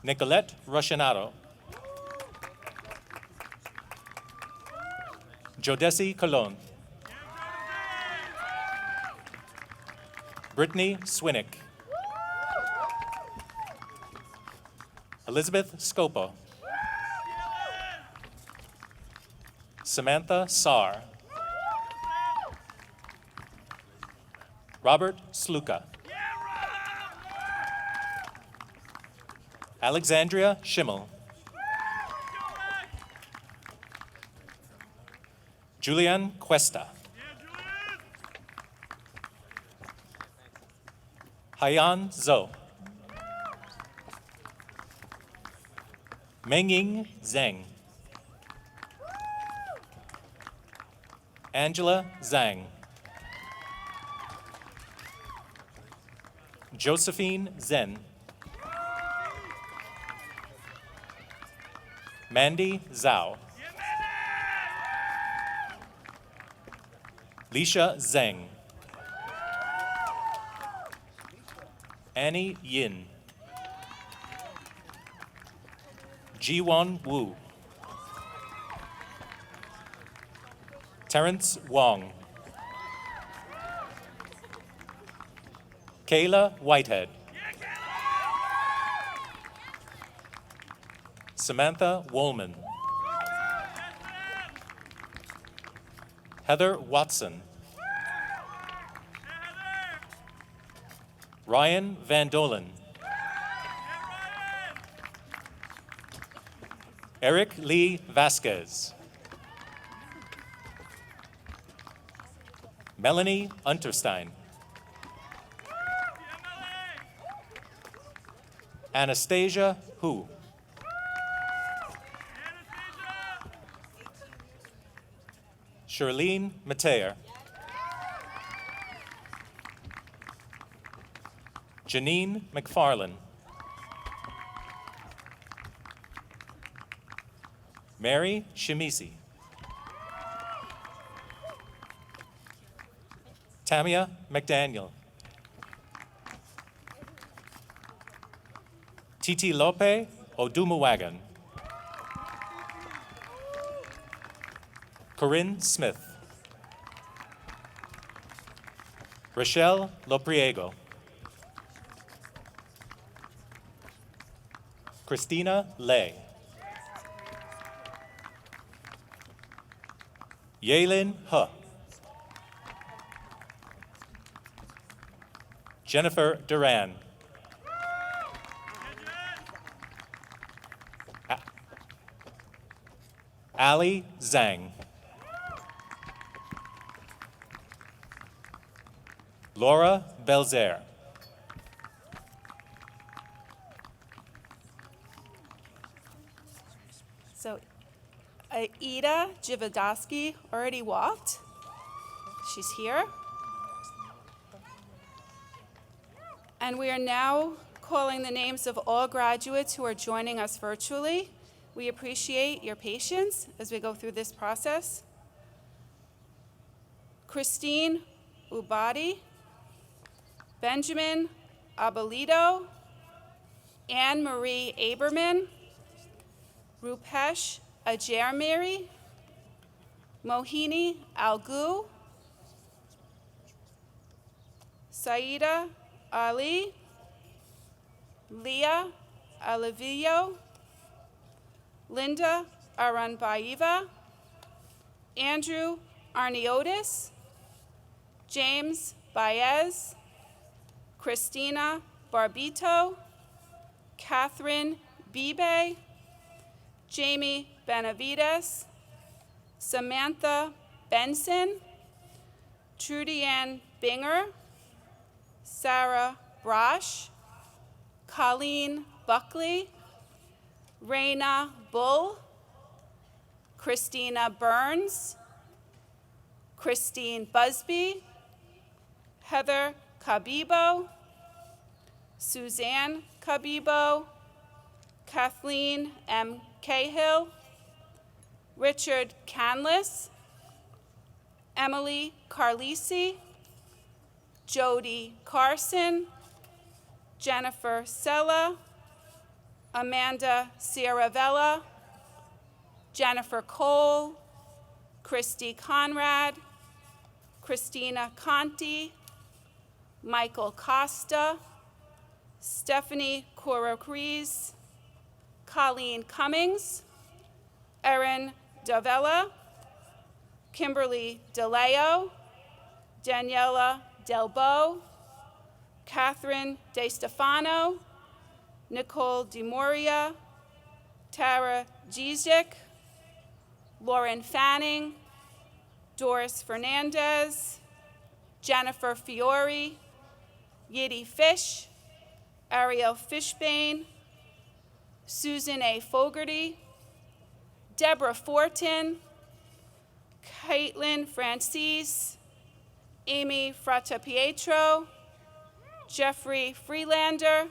Nicolette Ruscinato. Jodeci Colon. Brittany Swinick. Elizabeth Scopo. Samantha Sarr. Robert Sluka. Alexandria Schimmel. Julian Cuesta. Haiyan Zhou. Mengying Zheng. Angela Zhang. Josephine Zen. Mandy Zhao. Lisha Zheng. Annie Yin. Jiwon Wu. Terrence Wong. Kayla Whitehead. Samantha Woolman. Heather Watson. Ryan Van Dolen. Eric Lee Vasquez. Melanie Unterstein. Anastasia Hu. Charlene Mateer. Janine McFarlane. Mary Shimisi. Tamia McDaniel. Titi Lope Odumawagan. Corinne Smith. Rochelle Lopriego. Christina Lay. Yaelin He. Jennifer Duran. Ali Zhang. Laura Belzer. So Aida Jivodowski already walked. She's here. And we are now calling the names of all graduates who are joining us virtually. We appreciate your patience as we go through this process. Christine Ubadi, Benjamin Abolito, Anne Marie Aberman, Rupesh Ajermeri, Mohini Algu, Saida Ali, Leah Alivillo, Linda Aranbaiva, Andrew Arniotis, James Baez, Christina Barbito, Catherine Bibe, Jamie Benavides, Samantha Benson, Trudy Ann Binger, Sarah Brosh, Colleen Buckley, Raina Bull, Christina Burns, Christine Busby, Heather Cabibo, Suzanne Cabibo, Kathleen M. Cahill, Richard Canlis, Emily Carlisi, Jody Carson, Jennifer Sella, Amanda Sierravella, Jennifer Cole, Christy Conrad, Christina Conti, Michael Costa, Stephanie Corocrees, Colleen Cummings, Erin Davella, Kimberly DeLeo, Daniela Delbo, Catherine De Stefano, Nicole DeMoria, Tara Gizik, Lauren Fanning, Doris Fernandez, Jennifer Fiore, Yiddy Fish, Ariel Fishbane, Susan A. Fogarty, Deborah Fortin, Caitlin Francis, Amy Fratapietro, Jeffrey Freelander,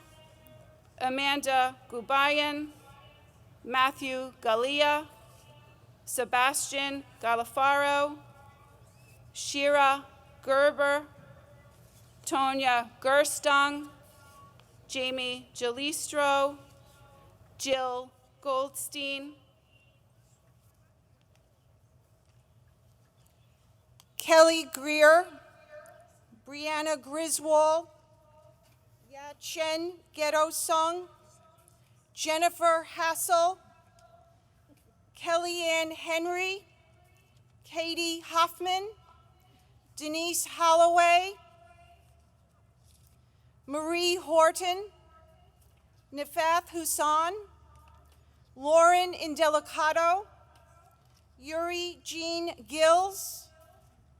Amanda Gubayan, Matthew Galia, Sebastian Galafaro, Shira Gerber, Tonya Gerstung, Jamie Jalistro, Jill Goldstein, Kelly Greer, Brianna Griswold, Yachen Gedosung, Jennifer Hassel, Kellyanne Henry, Katie Hoffman, Denise Holloway, Marie Horton, Nifath Hussan, Lauren Indelicato, Yuri Jean Gills,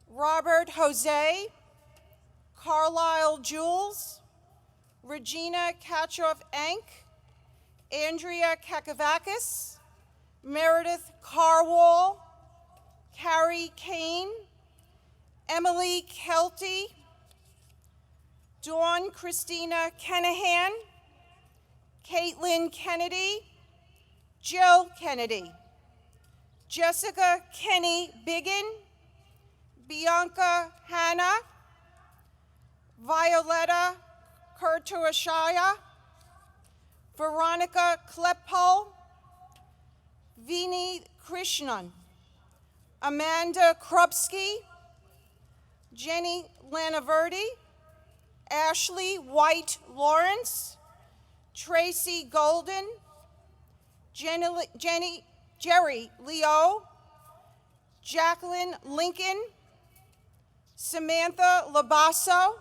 Robert Jose, Carlisle Jules, Regina Katroff-Enk, Andrea Kakavakis, Meredith Carwall, Carrie Kane, Emily Kelty, Dawn Christina Kenahan, Caitlin Kennedy, Jill Kennedy, Jessica Kenny Biggin, Bianca Hanna, Violetta Kurtuashaya, Veronica Kleppel, Vini Krishnan, Amanda Krupski, Jenny Lanaverdi, Ashley White Lawrence, Tracy Golden, Jerry Leo, Jacqueline Lincoln, Samantha Labasso,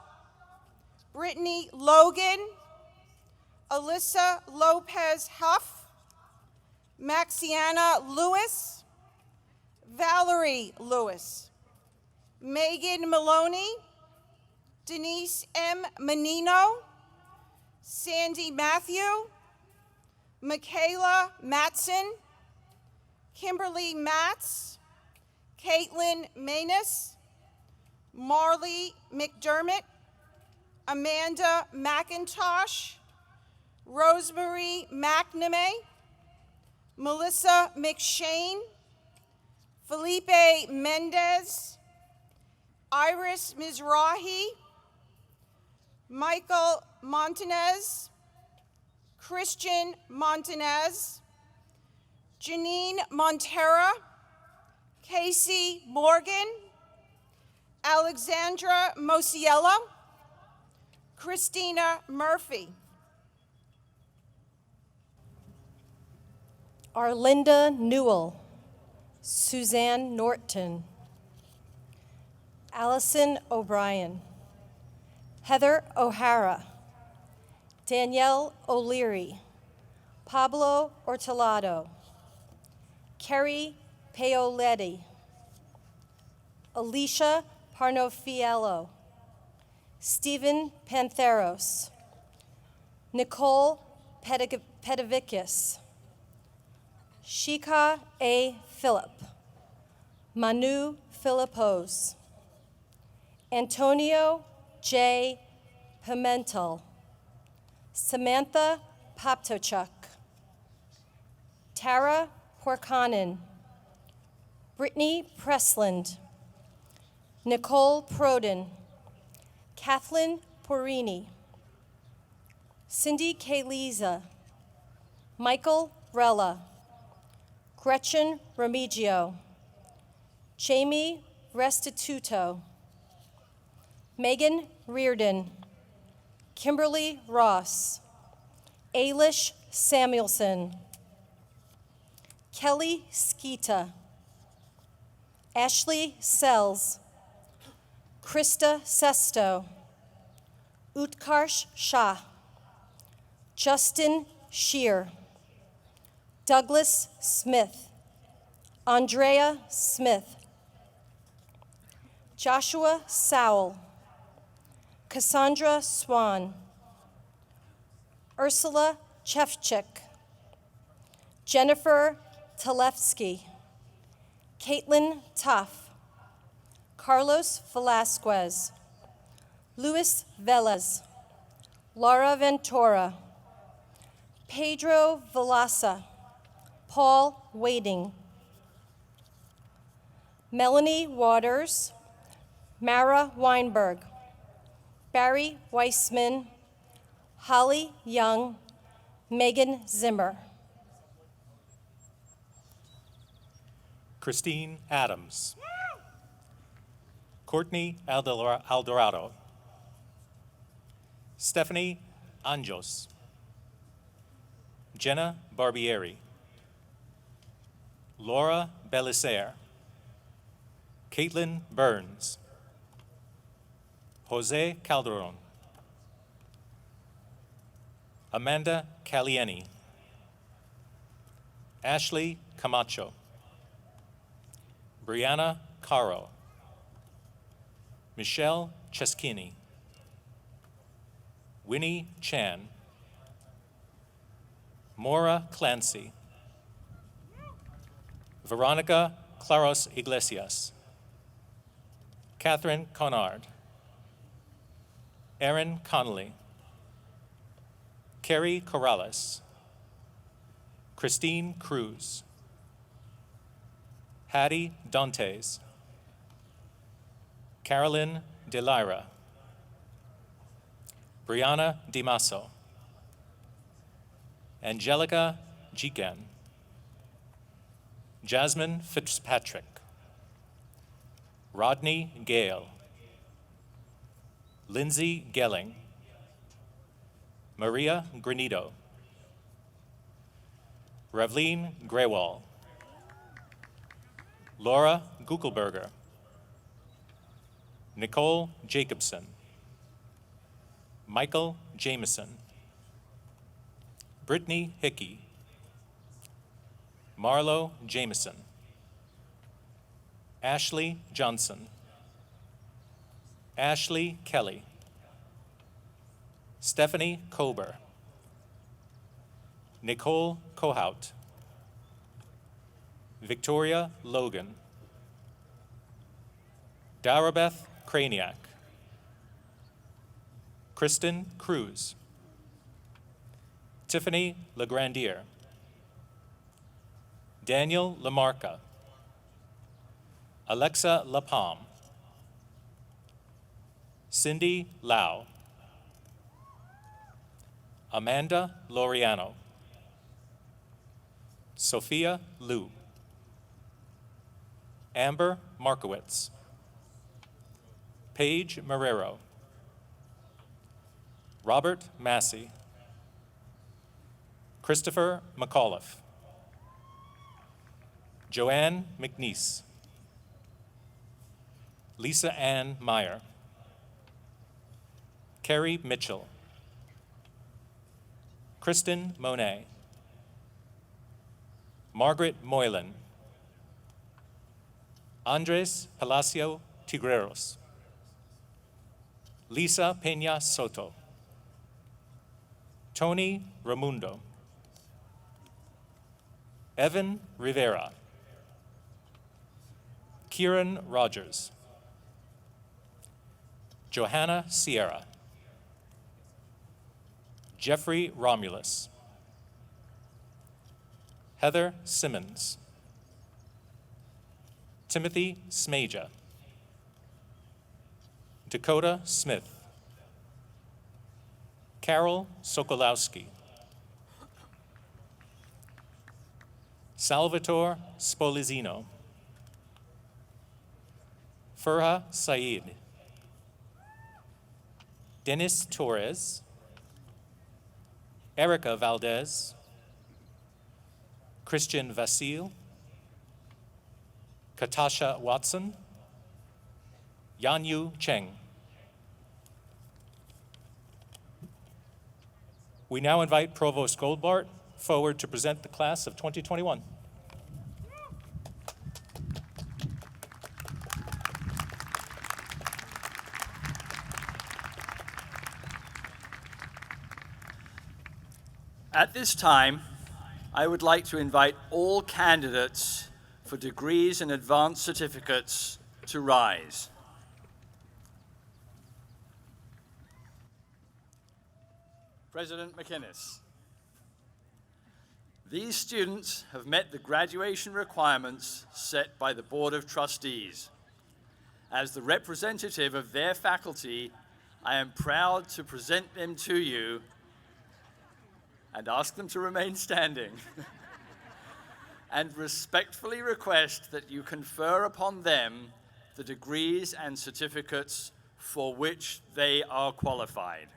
Brittany Logan, Alyssa Lopez Huff, Maxiana Lewis, Valerie Lewis, Megan Maloney, Denise M. Menino, Sandy Matthew, Michaela Matson, Kimberly Matz, Caitlin Manus, Marley McDermott, Amanda McIntosh, Rosemary McNamee, Melissa McShane, Felipe Mendez, Iris Mizrahi, Michael Montanez, Christian Montanez, Janine Montera, Casey Morgan, Alexandra Mosiello, Christina Murphy. Arlinda Newell, Suzanne Norton, Allison O'Brien, Heather O'Hara, Danielle O'Leary, Pablo Ortolado, Kerry Paoletti, Alicia Parnofiello, Stephen Pantheros, Nicole Pedavicus, Shika A. Phillip, Manu Philippos, Antonio J. Pimentel, Samantha Poptochuk, Tara Porkanen, Brittany Presland, Nicole Proden, Kathleen Porini, Cindy Kaliza, Michael Rella, Gretchen Remigio, Jamie Restituto, Megan Reardon, Kimberly Ross, Ailish Samuelson, Kelly Skeeta, Ashley Sells, Krista Sesto, Utkarsh Shah, Justin Shear, Douglas Smith, Andrea Smith, Joshua Sowell, Cassandra Swan, Ursula Chefchik, Jennifer Talefsky, Caitlin Tuff, Carlos Velasquez, Luis Velez, Laura Ventura, Pedro Velasa, Paul Wading, Melanie Waters, Mara Weinberg, Barry Weissman, Holly Young, Megan Zimmer. Christine Adams. Courtney Aldorado. Stephanie Anjos. Jenna Barbieri. Laura Belisaire. Caitlin Burns. Jose Calderon. Amanda Calieni. Ashley Camacho. Brianna Caro. Michelle Ceschini. Winnie Chan. Maura Clancy. Veronica Claros Iglesias. Catherine Conard. Erin Connolly. Carrie Corrales. Christine Cruz. Hattie Dantes. Carolyn Delira. Brianna DiMasso. Angelica Jikan. Jasmine Fitzpatrick. Rodney Gale. Lindsay Gelling. Maria Granito. Ravleen Greywall. Laura Guckelberger. Nicole Jacobson. Michael Jameson. Brittany Hickey. Marlo Jameson. Ashley Johnson. Ashley Kelly. Stephanie Kober. Nicole Kohout. Victoria Logan. Darabeth Kraniak. Kristen Cruz. Tiffany Legrandier. Daniel Lamarca. Alexa Lapalm. Cindy Lau. Amanda Loriano. Sophia Liu. Amber Markowitz. Paige Marrero. Robert Massey. Christopher McAuliffe. Joanne McNeese. Lisa Ann Meyer. Carrie Mitchell. Kristen Monet. Margaret Moylan. Andres Palacio Tigreros. Lisa Peña Soto. Tony Ramundo. Evan Rivera. Kieran Rogers. Johanna Sierra. Jeffrey Romulus. Heather Simmons. Timothy Smeja. Dakota Smith. Carol Sokolowski. Salvatore Spolizino. Furha Saeed. Dennis Torres. Erica Valdez. Christian Vasil. Katasha Watson. Yanyu Cheng. We now invite Provost Goldbart forward to present the class of 2021. At this time, I would like to invite all candidates for degrees and advanced certificates to rise. President McInnes. These students have met the graduation requirements set by the Board of Trustees. As the representative of their faculty, I am proud to present them to you and ask them to remain standing and respectfully request that you confer upon them the degrees and certificates for which they are qualified.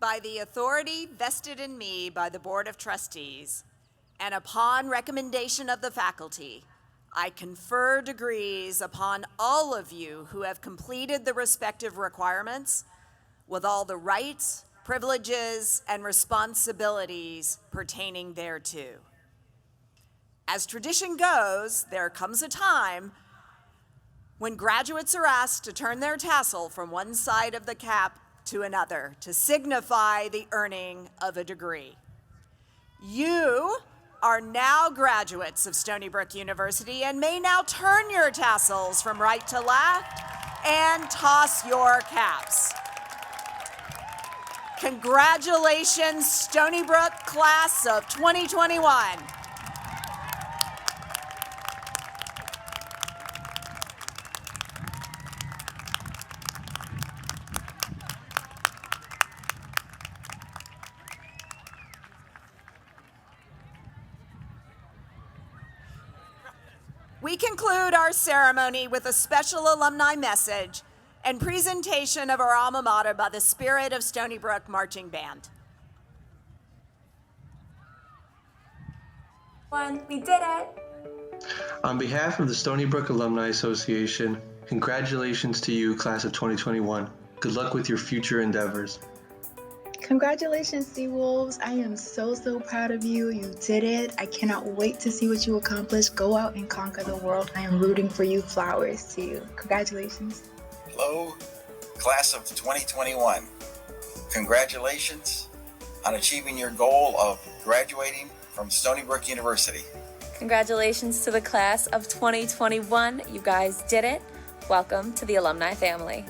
By the authority vested in me by the Board of Trustees, and upon recommendation of the faculty, I confer degrees upon all of you who have completed the respective requirements with all the rights, privileges, and responsibilities pertaining thereto. As tradition goes, there comes a time when graduates are asked to turn their tassel from one side of the cap to another to signify the earning of a degree. You are now graduates of Stony Brook University and may now turn your tassels from right to left and toss your caps. Congratulations, Stony Brook class of 2021. We conclude our ceremony with a special alumni message and presentation of our alma mater by the Spirit of Stony Brook Marching Band. We did it! On behalf of the Stony Brook Alumni Association, congratulations to you, class of 2021. Good luck with your future endeavors. Congratulations, Seawolves. I am so proud of you. You did it. I cannot wait to see what you accomplish. Go out and conquer the world. I am rooting for you. Flowers to you. Congratulations. Hello, class of 2021. Congratulations on achieving your goal of graduating from Stony Brook University. Congratulations to the class of 2021. You guys did it. Welcome to the alumni family.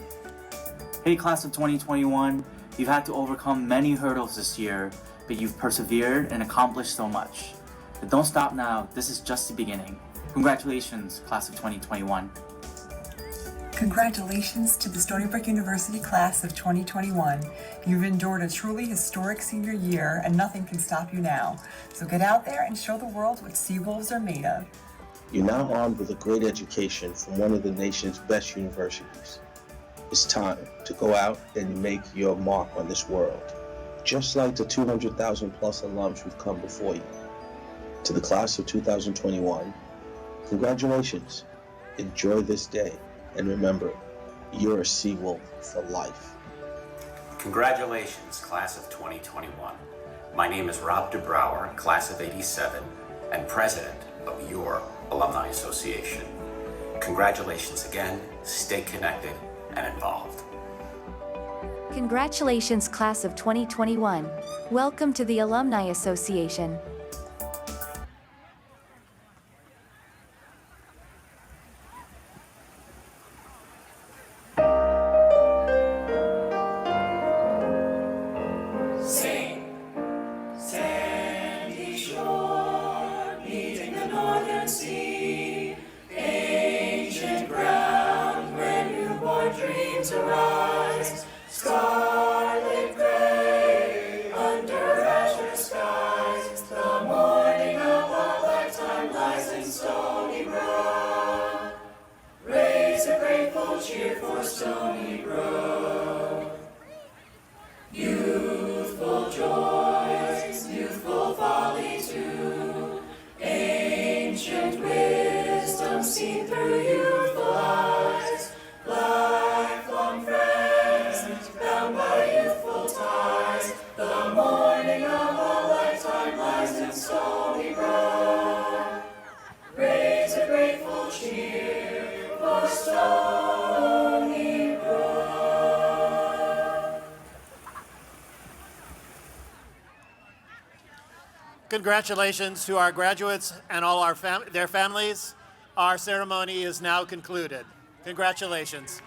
Hey, class of 2021. You've had to overcome many hurdles this year, but you've persevered and accomplished so much. But don't stop now. This is just the beginning. Congratulations, class of 2021. Congratulations to the Stony Brook University class of 2021. You've endured a truly historic senior year, and nothing can stop you now. So get out there and show the world what Seawolves are made of. You're now armed with a great education from one of the nation's best universities. It's time to go out and make your mark on this world. Just like the 200,000 plus alums who've come before you. To the class of 2021, congratulations. Enjoy this day. And remember, you're a Seawolf for life. Congratulations, class of 2021. My name is Rob DeBrouwer, class of 87, and president of your Alumni Association. Congratulations again, stay connected and involved. Congratulations, class of 2021. Welcome to the Alumni Association. Congratulations to our graduates and all their families. Our ceremony is now concluded. Congratulations.